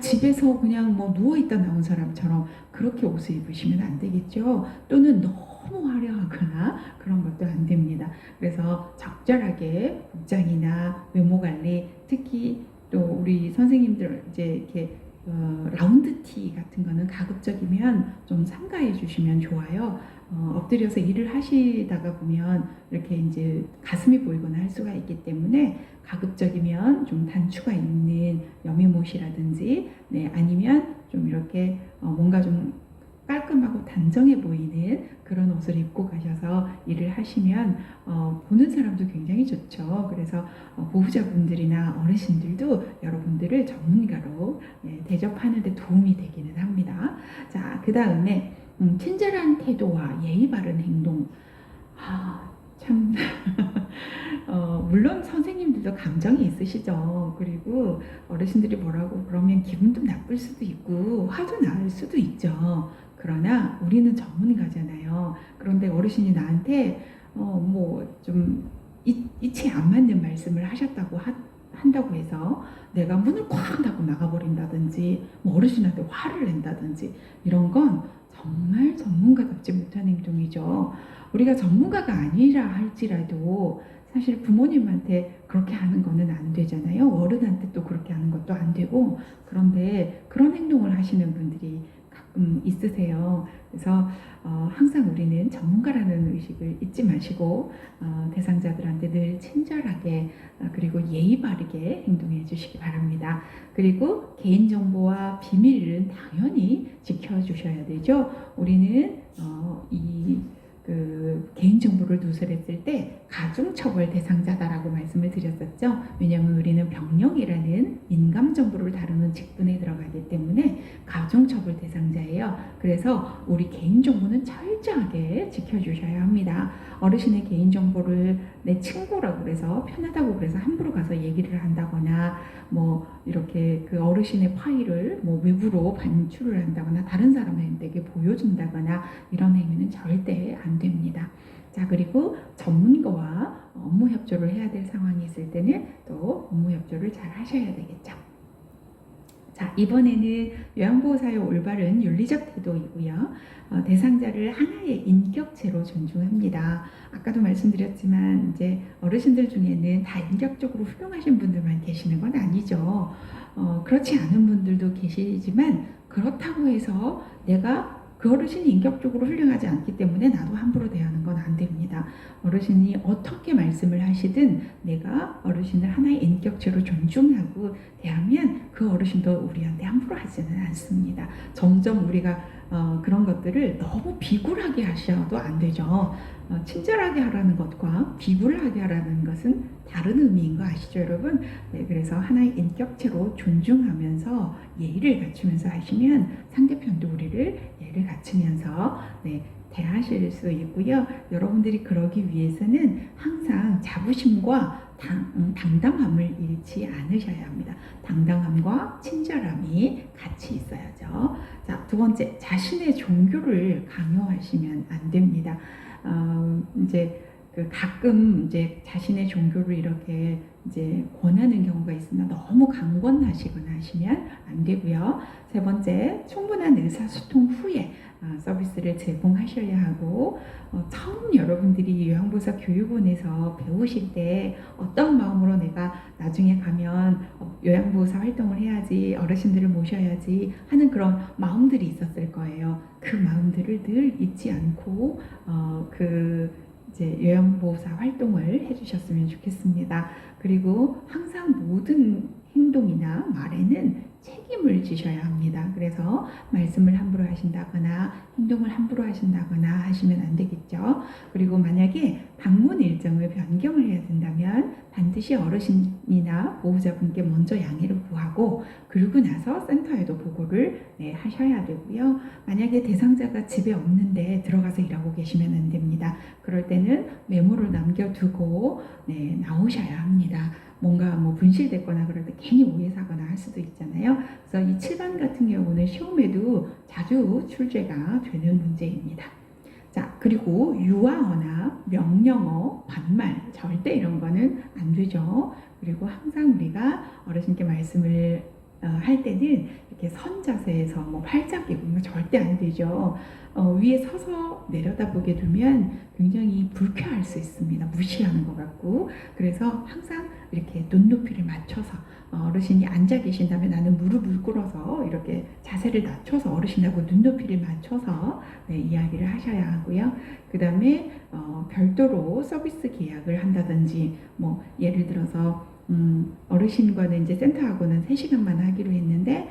A: 집에서 그냥 누워있다 나온 사람처럼 그렇게 옷을 입으시면 안 되겠죠. 또는 너무 화려하거나 그런 것도 안 됩니다. 그래서 적절하게 복장이나 외모 관리, 특히 또 우리 선생님들 이제 이렇게 라운드 티 같은 거는 가급적이면 좀 삼가해 주시면 좋아요. 엎드려서 일을 하시다가 보면 이렇게 이제 가슴이 보이거나 할 수가 있기 때문에 가급적이면 좀 단추가 있는 여미못이라든지, 아니면 좀 이렇게 뭔가 좀 깔끔하고 단정해 보이는 그런 옷을 입고 가셔서 일을 하시면 보는 사람도 굉장히 좋죠. 그래서 보호자분들이나 어르신들도 여러분들을 전문가로 대접하는 데 도움이 되기는 합니다. 자, 그 다음에 친절한 태도와 예의 바른 행동. 참 물론 선생님들도 감정이 있으시죠. 그리고 어르신들이 뭐라고 그러면 기분도 나쁠 수도 있고 화도 날 수도 있죠. 그러나 우리는 전문가잖아요. 그런데 어르신이 나한테 좀 이치 안 맞는 말씀을 한다고 해서 내가 문을 꽉 닫고 나가버린다든지 어르신한테 화를 낸다든지 이런 건 정말 전문가답지 못한 행동이죠. 우리가 전문가가 아니라 할지라도 사실 부모님한테 그렇게 하는 거는 안 되잖아요. 어른한테 또 그렇게 하는 것도 안 되고, 그런데 그런 행동을 하시는 분들이 가끔 있으세요. 그래서 항상 우리는 전문가라는 의식을 잊지 마시고 대상자들한테 늘 친절하게 그리고 예의 바르게 행동해 주시기 바랍니다. 그리고 개인정보와 비밀은 당연히 지켜주셔야 되죠. 우리는 개인정보를 누설했을 때 가중처벌 대상자다라고 말씀을 드렸었죠. 왜냐하면 우리는 병력이라는 민감정보를 다루는 직분에 들어가기 때문에 가중처벌 대상자예요. 그래서 우리 개인정보는 철저하게 지켜주셔야 합니다. 어르신의 개인정보를 내 친구라고 그래서 편하다고 그래서 함부로 가서 얘기를 한다거나 이렇게 그 어르신의 파일을 외부로 반출을 한다거나 다른 사람에게 보여준다거나 이런 행위는 절대 안 됩니다. 자, 그리고 전문가와 업무 협조를 해야 될 상황이 있을 때는 또 업무 협조를 잘 하셔야 되겠죠. 자, 이번에는 요양보호사의 올바른 윤리적 태도이고요. 대상자를 하나의 인격체로 존중합니다. 아까도 말씀드렸지만 이제 어르신들 중에는 다 인격적으로 훌륭하신 분들만 계시는 건 아니죠. 그렇지 않은 분들도 계시지만 그렇다고 해서 내가 그 어르신이 인격적으로 훌륭하지 않기 때문에 나도 함부로 대하는 건 안 됩니다. 어르신이 어떻게 말씀을 하시든 내가 어르신을 하나의 인격체로 존중하고 대하면 그 어르신도 우리한테 함부로 하지는 않습니다. 점점 우리가 그런 것들을 너무 비굴하게 하셔도 안 되죠. 친절하게 하라는 것과 비굴하게 하라는 것은 다른 의미인 거 아시죠, 여러분? 네, 그래서 하나의 인격체로 존중하면서 예의를 갖추면서 하시면 상대편도 우리를 예의를 갖추면서 대하실 수 있고요. 여러분들이 그러기 위해서는 항상 자부심과 당당함을 잃지 않으셔야 합니다. 당당함과 친절함이 같이 있어야죠. 자, 두 번째, 자신의 종교를 강요하시면 안 됩니다. 이제 그 가끔 이제 자신의 종교를 이렇게 이제 권하는 경우가 있으나 너무 강권하시거나 하시면 안 되고요. 세 번째, 충분한 의사소통 후에 서비스를 제공하셔야 하고, 처음 여러분들이 요양보호사 교육원에서 배우실 때 어떤 마음으로 내가 나중에 가면 요양보호사 활동을 해야지, 어르신들을 모셔야지 하는 그런 마음들이 있었을 거예요. 그 마음들을 늘 잊지 않고 이제 요양보호사 활동을 해주셨으면 좋겠습니다. 그리고 항상 모든 행동이나 말에는 책임을 지셔야 합니다. 그래서 말씀을 함부로 하신다거나 행동을 함부로 하신다거나 하시면 안 되겠죠. 그리고 만약에 방문 일정을 변경을 해야 된다면 반드시 어르신이나 보호자분께 먼저 양해를 구하고 그러고 나서 센터에도 보고를 하셔야 되고요. 만약에 대상자가 집에 없는데 들어가서 일하고 계시면 안 됩니다. 그럴 때는 메모를 남겨두고 나오셔야 합니다. 뭔가 분실됐거나 그럴 때 괜히 오해 사거나 할 수도 있잖아요. 그래서 이 7번 같은 경우는 시험에도 자주 출제가 되는 문제입니다. 자, 그리고 유아어나 명령어, 반말 절대 이런 거는 안 되죠. 그리고 항상 우리가 어르신께 말씀을 할 때는 이렇게 선 자세에서 팔짱 끼고 이거 절대 안 되죠. 위에 서서 내려다보게 되면 굉장히 불쾌할 수 있습니다. 무시하는 것 같고. 그래서 항상 이렇게 눈높이를 맞춰서 어르신이 앉아 계신다면 나는 무릎을 꿇어서 이렇게 자세를 낮춰서 어르신하고 눈높이를 맞춰서 이야기를 하셔야 하고요. 그 다음에 별도로 서비스 계약을 한다든지 예를 들어서 어르신과는 이제 센터하고는 3시간만 하기로 했는데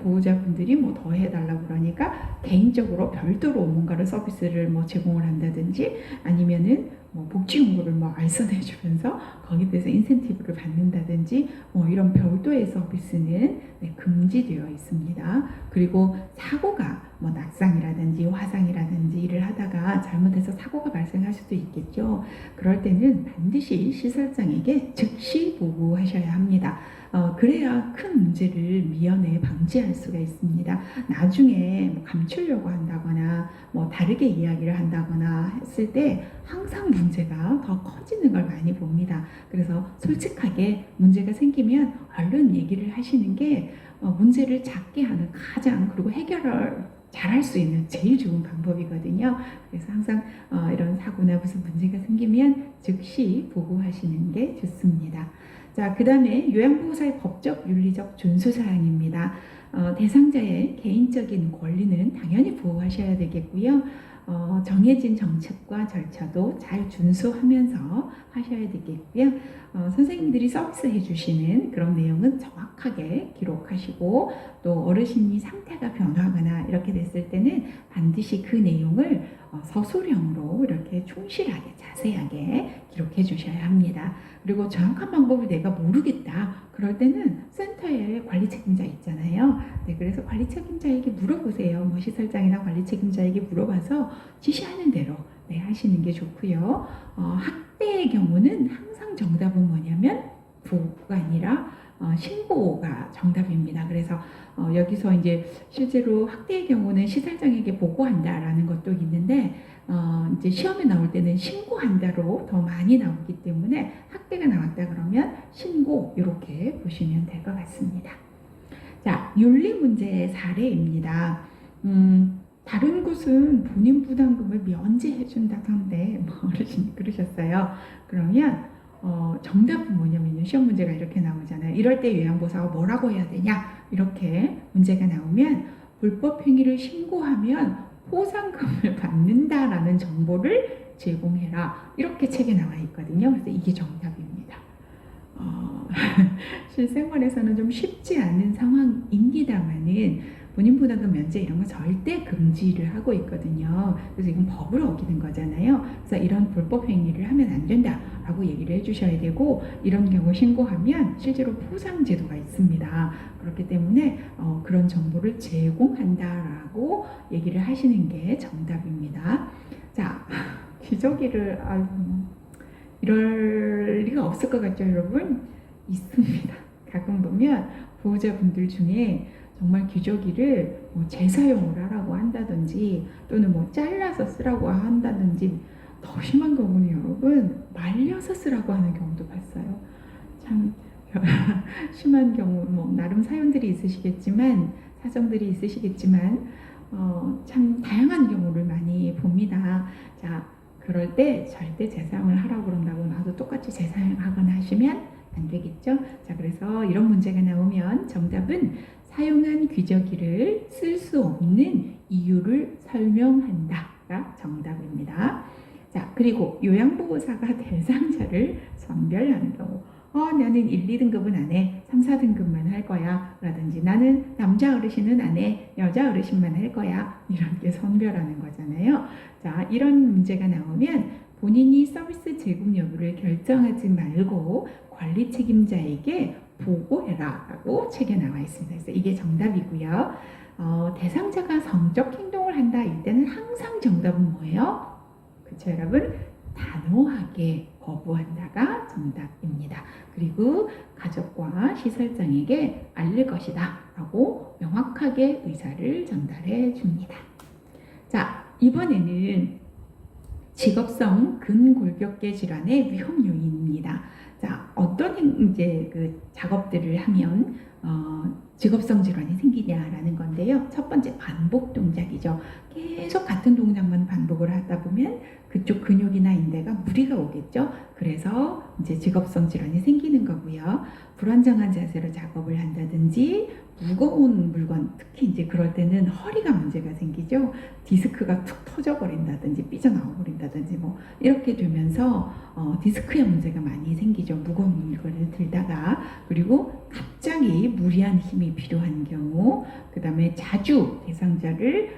A: 보호자분들이 더 해달라고 그러니까 개인적으로 별도로 뭔가를 서비스를 제공을 한다든지 아니면은 복지용구를 알선해주면서 거기에 대해서 인센티브를 받는다든지 이런 별도의 서비스는 금지되어 있습니다. 그리고 사고가 낙상이라든지 화상이라든지 일을 하다가 잘못해서 사고가 발생할 수도 있겠죠. 그럴 때는 반드시 시설장에게 즉시 보고하셔야 합니다. 그래야 큰 문제를 미연에 방지할 수가 있습니다. 나중에 감추려고 한다거나 다르게 이야기를 한다거나 했을 때 항상 문제가 더 커지는 걸 많이 봅니다. 그래서 솔직하게 문제가 생기면 얼른 얘기를 하시는 게 문제를 작게 하는 가장 그리고 해결을 잘할 수 있는 제일 좋은 방법이거든요. 그래서 항상 이런 사고나 무슨 문제가 생기면 즉시 보고하시는 게 좋습니다. 자, 그 다음에 요양보호사의 법적 윤리적 준수사항입니다. 대상자의 개인적인 권리는 당연히 보호하셔야 되겠고요. 정해진 정책과 절차도 잘 준수하면서 하셔야 되겠고요. 선생님들이 서비스 해주시는 그런 내용은 정확하게 기록하시고 또 어르신이 상태가 변화하거나 이렇게 됐을 때는 반드시 그 내용을 서술형으로 이렇게 충실하게 자세하게 기록해 주셔야 합니다. 그리고 정확한 방법을 내가 모르겠다 그럴 때는 센터에 관리 책임자 있잖아요. 그래서 관리 책임자에게 물어보세요. 시설장이나 관리 책임자에게 물어봐서 지시하는 대로 하시는 게 좋고요. 학대의 경우는 항상 정답은 뭐냐면 보고가 아니라 신고가 정답입니다. 그래서 여기서 이제 실제로 학대의 경우는 시설장에게 보고한다라는 것도 있는데 이제 시험에 나올 때는 신고한다로 더 많이 나오기 때문에 학대가 나왔다 그러면 신고 이렇게 보시면 될 것 같습니다. 자, 윤리 문제의 사례입니다. 다른 곳은 본인 부담금을 면제해 준다던데 어르신이 그러셨어요. 그러면 정답은 뭐냐면요. 시험 문제가 이렇게 나오잖아요. 이럴 때 요양보호사가 뭐라고 해야 되냐? 이렇게 문제가 나오면 불법 행위를 신고하면 포상금을 받는다라는 정보를 제공해라. 이렇게 책에 나와 있거든요. 그래서 이게 정답입니다. 실생활에서는 좀 쉽지 않은 상황입니다만은 본인 부담금 면제 이런 거 절대 금지를 하고 있거든요. 그래서 이건 법을 어기는 거잖아요. 그래서 이런 불법 행위를 하면 안 된다라고 얘기를 해주셔야 되고 이런 경우 신고하면 실제로 포상 제도가 있습니다. 그렇기 때문에 그런 정보를 제공한다라고 얘기를 하시는 게 정답입니다. 자, 기저귀를 이럴 리가 없을 것 같죠, 여러분? 있습니다. 가끔 보면 보호자분들 중에 정말 기저귀를 재사용을 하라고 한다든지 또는 잘라서 쓰라고 한다든지 더 심한 경우는 여러분 말려서 쓰라고 하는 경우도 봤어요. 참 심한 경우 뭐 나름 사연들이 있으시겠지만 사정들이 있으시겠지만 참 다양한 경우를 많이 봅니다. 자, 그럴 때 절대 재사용을 하라고 그런다고 나도 똑같이 재사용하거나 하시면 안 되겠죠? 자, 그래서 이런 문제가 나오면 정답은 사용한 귀저귀를 쓸 수 없는 이유를 설명한다가 정답입니다. 자, 그리고 요양보호사가 대상자를 선별하는 경우. 나는 1, 2등급은 안 해. 3, 4등급만 할 거야. 라든지 나는 남자 어르신은 안 해. 여자 어르신만 할 거야. 이렇게 선별하는 거잖아요. 자, 이런 문제가 나오면 본인이 서비스 제공 여부를 결정하지 말고 관리 책임자에게 보고해라 라고 책에 나와 있습니다. 그래서 이게 정답이고요. 대상자가 성적 행동을 한다. 이때는 항상 정답은 뭐예요? 그쵸 여러분? 단호하게 거부한다가 정답입니다. 그리고 가족과 시설장에게 알릴 것이다 라고 명확하게 의사를 전달해 줍니다. 자, 이번에는 직업성 근골격계 질환의 위험 요인입니다. 자, 어떤 이제 그 작업들을 하면 직업성 질환이 생기냐라는 건데요. 첫 번째 반복 동작이죠. 계속 같은 동작만 반복을 하다 보면 그쪽 근육이나 인대가 무리가 오겠죠. 그래서 이제 직업성 질환이 생기는 거고요. 불안정한 자세로 작업을 한다든지 무거운 물건, 특히 이제 그럴 때는 허리가 문제가 생기죠. 디스크가 툭 터져버린다든지 삐져나와 버린다든지 뭐 이렇게 되면서 디스크의 문제가 많이 생기죠. 무거운 물건을 들다가. 그리고 갑자기 무리한 힘이 필요한 경우, 그 다음에 자주 대상자를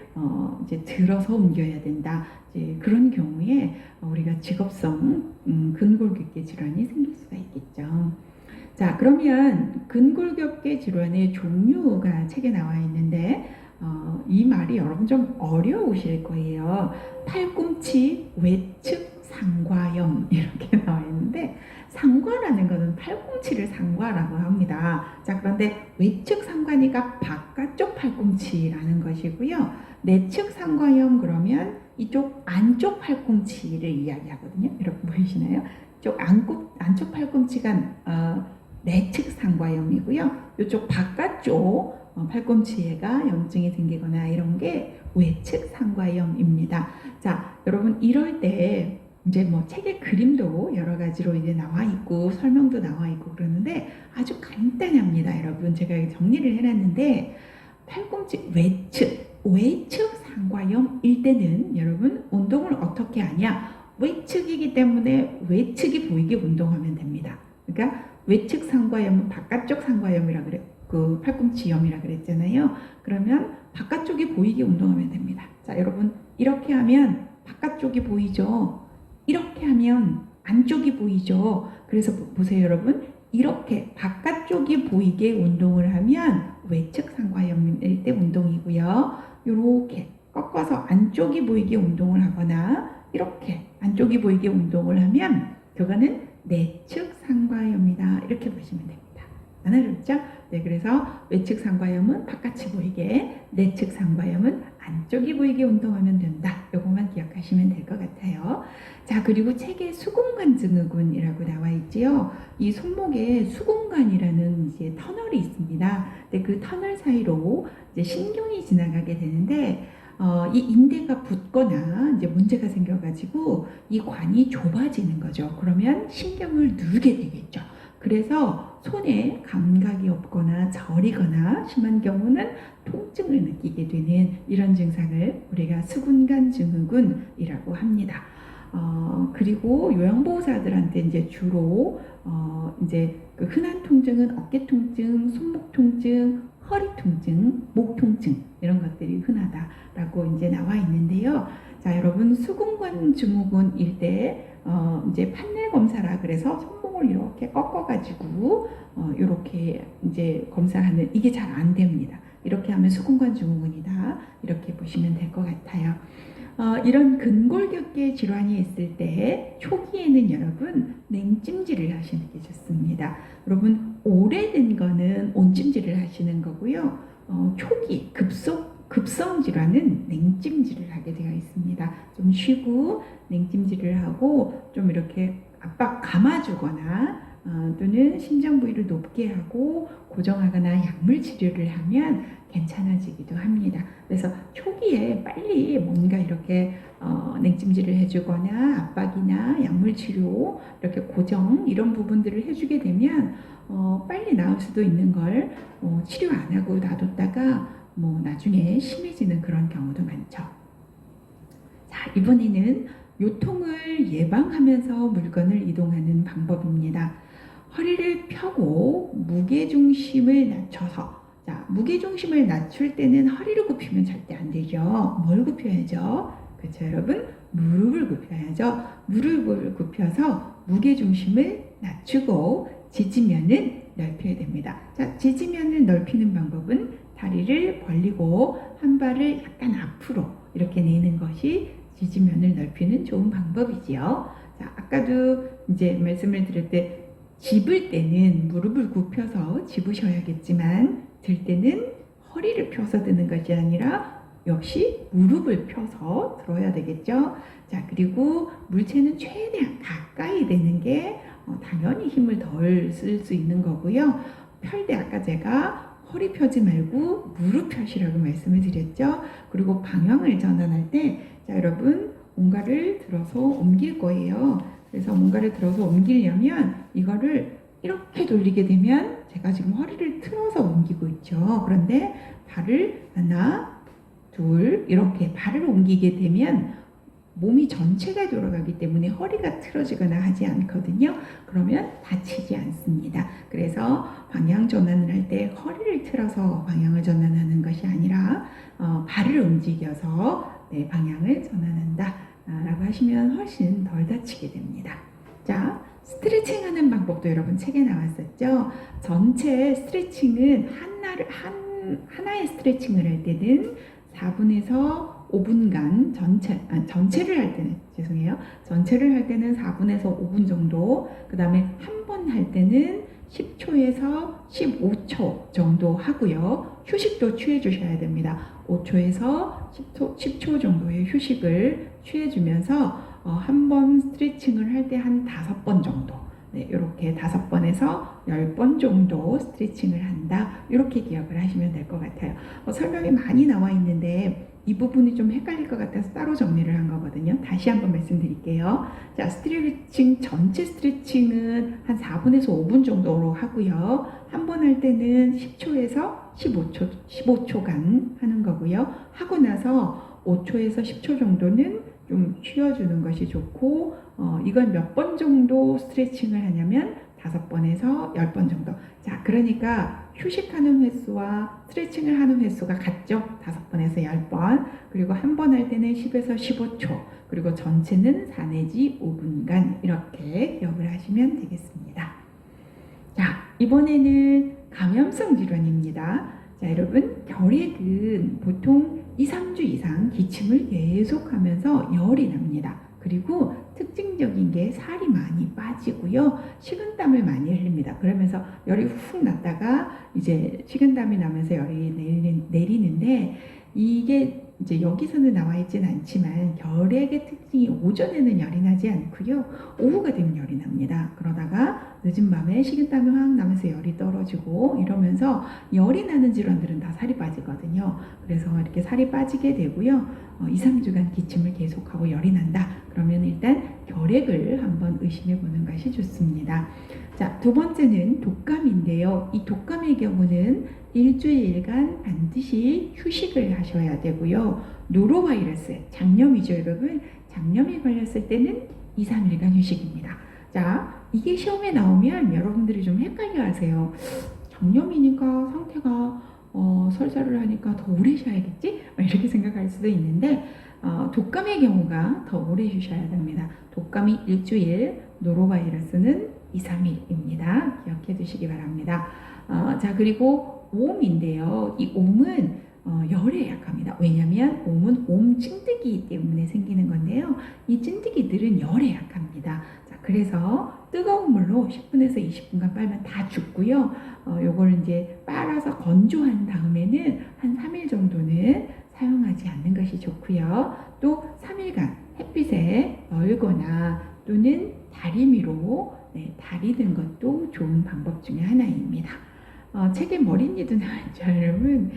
A: 이제 들어서 옮겨야 된다. 이제 그런 경우에 우리가 직업성 근골격계 질환이 생길 수가 있겠죠. 자, 그러면 근골격계 질환의 종류가 책에 나와 있는데 이 말이 여러분 좀 어려우실 거예요. 팔꿈치 외측 상과염 이렇게 나와 있는데 상과라는 것은 팔꿈치를 상과라고 합니다. 자, 그런데 외측 상과니까 바깥쪽 팔꿈치라는 것이고요. 내측 상과염 그러면 이쪽 안쪽 팔꿈치를 이야기하거든요. 여러분 보이시나요? 이쪽 안쪽 팔꿈치가 내측 상과염이고요. 이쪽 바깥쪽 팔꿈치에가 염증이 생기거나 이런 게 외측 상과염입니다. 자, 여러분 이럴 때 이제 뭐 책에 그림도 여러 가지로 이제 나와 있고 설명도 나와 있고 그러는데 아주 간단합니다. 여러분 제가 정리를 해놨는데 팔꿈치 외측 상과염일 때는 여러분 운동을 어떻게 하냐? 외측이기 때문에 외측이 보이게 운동하면 됩니다. 그러니까 외측 상과염은 바깥쪽 상과염이라 그래, 그 팔꿈치염이라 그랬잖아요. 그러면 바깥쪽이 보이게 운동하면 됩니다. 자, 여러분 이렇게 하면 바깥쪽이 보이죠. 이렇게 하면 안쪽이 보이죠. 그래서 보세요, 여러분. 이렇게 바깥쪽이 보이게 운동을 하면 외측 상과염일 때 운동이고요. 이렇게 꺾어서 안쪽이 보이게 운동을 하거나 이렇게 안쪽이 보이게 운동을 하면 그거는 내측 상과염이다. 이렇게 보시면 됩니다. 안 어렵죠? 네, 그래서 외측 상과염은 바깥이 보이게, 내측 상과염은 안쪽이 보이게 운동하면 된다. 요것만 기억하시면 될 것 같아요. 자, 그리고 책에 수공간 증후군이라고 나와 있지요. 이 손목에 수공간이라는 이제 터널이 있습니다. 근데 그 터널 사이로 이제 신경이 지나가게 되는데 이 인대가 붙거나 이제 문제가 생겨가지고 이 관이 좁아지는 거죠. 그러면 신경을 누르게 되겠죠. 그래서 손에 감각이 없거나 저리거나 심한 경우는 통증을 느끼게 되는 이런 증상을 우리가 수근간 증후군이라고 합니다. 그리고 요양보호사들한테 이제 주로 이제 그 흔한 통증은 어깨 통증, 손목 통증, 허리 통증, 목 통증 이런 것들이 흔하다라고 이제 나와 있는데요. 자, 여러분 수근관 증후군일 때 이제 판넬 검사라 그래서 손목을 이렇게 꺾어가지고 이렇게 이제 검사하는 이게 잘 안 됩니다. 이렇게 하면 수근관 증후군이다 이렇게 보시면 될 것 같아요. 이런 근골격계 질환이 있을 때 초기에는 여러분 냉찜질을 하시는 게 좋습니다. 여러분 오래된 거는 온찜질을 하시는 거고요. 초기 급성 질환은 냉찜질을 하게 되어 있습니다. 좀 쉬고 냉찜질을 하고 좀 이렇게 압박 감아주거나 또는 심장 부위를 높게 하고 고정하거나 약물 치료를 하면 괜찮아지기도 합니다. 그래서 초기에 빨리 뭔가 이렇게 냉찜질을 해주거나 압박이나 약물 치료 이렇게 고정 이런 부분들을 해주게 되면 빨리 나을 수도 있는 걸 치료 안 하고 놔뒀다가 나중에 심해지는 그런 경우도 많죠. 자, 이번에는 요통을 예방하면서 물건을 이동하는 방법입니다. 허리를 펴고 무게중심을 낮춰서, 자, 무게중심을 낮출 때는 허리를 굽히면 절대 안 되죠. 뭘 굽혀야죠? 그렇죠, 여러분? 무릎을 굽혀야죠. 무릎을 굽혀서 무게중심을 낮추고 지지면을 넓혀야 됩니다. 자, 지지면을 넓히는 방법은 다리를 벌리고 한 발을 약간 앞으로 이렇게 내는 것이 지지면을 넓히는 좋은 방법이지요. 자, 아까도 이제 말씀을 드릴 때 집을 때는 무릎을 굽혀서 집으셔야겠지만 들 때는 허리를 펴서 드는 것이 아니라 역시 무릎을 펴서 들어야 되겠죠. 자, 그리고 물체는 최대한 가까이 대는 게 당연히 힘을 덜 쓸 수 있는 거고요. 펼 때 아까 제가 허리 펴지 말고 무릎 펴시라고 말씀을 드렸죠. 그리고 방향을 전환할 때, 자, 여러분 뭔가를 들어서 옮길 거예요. 그래서 뭔가를 들어서 옮기려면 이거를 이렇게 돌리게 되면 제가 지금 허리를 틀어서 옮기고 있죠. 그런데 발을 하나, 둘 이렇게 발을 옮기게 되면 몸이 전체가 돌아가기 때문에 허리가 틀어지거나 하지 않거든요. 그러면 다치지 않습니다. 그래서 방향 전환을 할 때 허리를 틀어서 방향을 전환하는 것이 아니라 발을 움직여서 방향을 전환한다 라고 하시면 훨씬 덜 다치게 됩니다. 자, 스트레칭 하는 방법도 여러분 책에 나왔었죠. 전체 스트레칭은 하나의 스트레칭을 할 때는 4분에서 5분간 전체를 할 때는 전체를 할 때는 4분에서 5분 정도, 그 다음에 한 번 할 때는 10초에서 15초 정도 하고요. 휴식도 취해 주셔야 됩니다. 5초에서 10초 정도의 휴식을 취해 주면서 한 번 스트레칭을 할 때 한 5번 정도, 이렇게 5번에서 10번 정도 스트레칭을 한다. 이렇게 기억을 하시면 될 것 같아요. 설명이 많이 나와 있는데 이 부분이 좀 헷갈릴 것 같아서 따로 정리를 한 거거든요. 다시 한번 말씀드릴게요. 자, 스트레칭, 전체 스트레칭은 한 4분에서 5분 정도로 하고요. 한 번 할 때는 10초에서 15초간 하는 거고요. 하고 나서 5초에서 10초 정도는 좀 쉬어주는 것이 좋고, 이건 몇 번 정도 스트레칭을 하냐면 5번에서 10번 정도. 자, 그러니까 휴식하는 횟수와 스트레칭을 하는 횟수가 같죠? 5번에서 10번. 그리고 한 번 할 때는 10에서 15초. 그리고 전체는 4 내지 5분간 이렇게 기억을 하시면 되겠습니다. 자, 이번에는 감염성 질환입니다. 자, 여러분, 결핵은 보통 2, 3주 이상 기침을 계속하면서 열이 납니다. 그리고 특징적인 게 살이 많이 빠지고요. 식은땀을 많이 흘립니다. 그러면서 열이 훅 났다가 이제 식은땀이 나면서 열이 내리는데, 이게 이제 여기서는 나와 있진 않지만 결핵의 특징이 오전에는 열이 나지 않고요. 오후가 되면 열이 납니다. 그러다가 늦은 밤에 식은땀이 확 나면서 열이 떨어지고 이러면서 열이 나는 질환들은 다 살이 빠지거든요. 그래서 이렇게 살이 빠지게 되고요. 2, 3주간 기침을 계속하고 열이 난다. 그러면 일단 결핵을 한번 의심해 보는 것이 좋습니다. 자, 두 번째는 독감인데요. 이 독감의 경우는 일주일간 반드시 휴식을 하셔야 되고요. 노로바이러스, 장염이죠, 여러분. 장염이 걸렸을 때는 2, 3일간 휴식입니다. 자, 이게 시험에 나오면 여러분들이 좀 헷갈려 하세요. 장염이니까 상태가 설사를 하니까 더 오래 쉬어야겠지? 이렇게 생각할 수도 있는데, 독감의 경우가 더 오래 쉬셔야 됩니다. 독감이 일주일, 노로바이러스는 2, 3일입니다. 기억해 두시기 바랍니다. 자, 그리고 옴인데요. 이 옴은 열에 약합니다. 왜냐하면 옴은 옴 찐뜨기 때문에 생기는 건데요. 이 찐뜨기들은 열에 약합니다. 자, 그래서 뜨거운 물로 10분에서 20분간 빨면 다 죽고요. 요걸 이제 빨아서 건조한 다음에는 한 3일 정도는 사용하지 않는 것이 좋고요. 또 3일간 햇빛에 널거나 또는 다리미로 다리는 것도 좋은 방법 중에 하나입니다. 책에 머리니도 나왔죠, 여러분.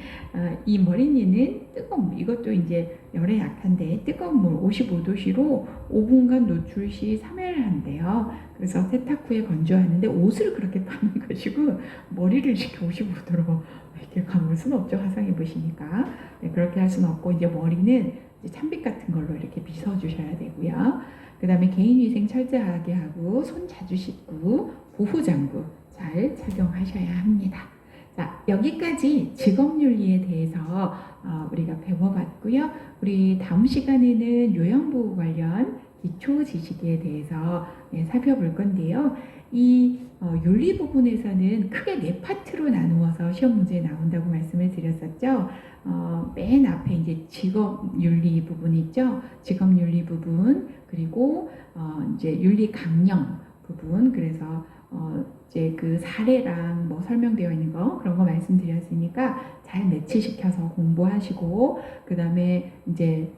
A: 이 머리니는 뜨거운 물, 이것도 이제 열에 약한데 뜨거운 물 55도씨로 5분간 노출 시 3회를 한대요. 그래서 세탁 후에 건조하는데 옷을 그렇게 파는 것이고 머리를 이렇게 55도로 이렇게 감을 수는 없죠, 화상 입으시니까. 그렇게 할 수는 없고 이제 머리는 이제 찬빛 같은 걸로 이렇게 빗어주셔야 되고요. 그 다음에 개인위생 철저하게 하고 손 자주 씻고 보호장구 잘 착용하셔야 합니다. 자, 여기까지 직업윤리에 대해서 우리가 배워봤고요. 우리 다음 시간에는 요양보호 관련 기초 지식에 대해서 살펴볼 건데요. 이 윤리 부분에서는 크게 4파트로 나누어서 시험 문제에 나온다고 말씀을 드렸었죠. 맨 앞에 이제 직업윤리 부분 있죠. 직업윤리 부분, 그리고 이제 윤리 강령 부분, 그래서 이제 그 사례랑 뭐 설명되어 있는 거 그런 거 말씀드렸으니까 잘 매치시켜서 공부하시고, 그 다음에 이제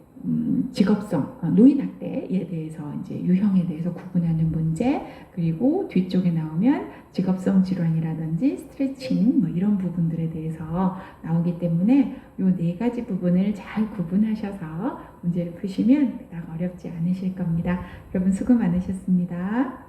A: 직업성 노인학대에 대해서 이제 유형에 대해서 구분하는 문제, 그리고 뒤쪽에 나오면 직업성 질환이라든지 스트레칭 뭐 이런 부분들에 대해서 나오기 때문에 이 4가지 부분을 잘 구분하셔서 문제를 푸시면 그닥 어렵지 않으실 겁니다. 여러분 수고 많으셨습니다.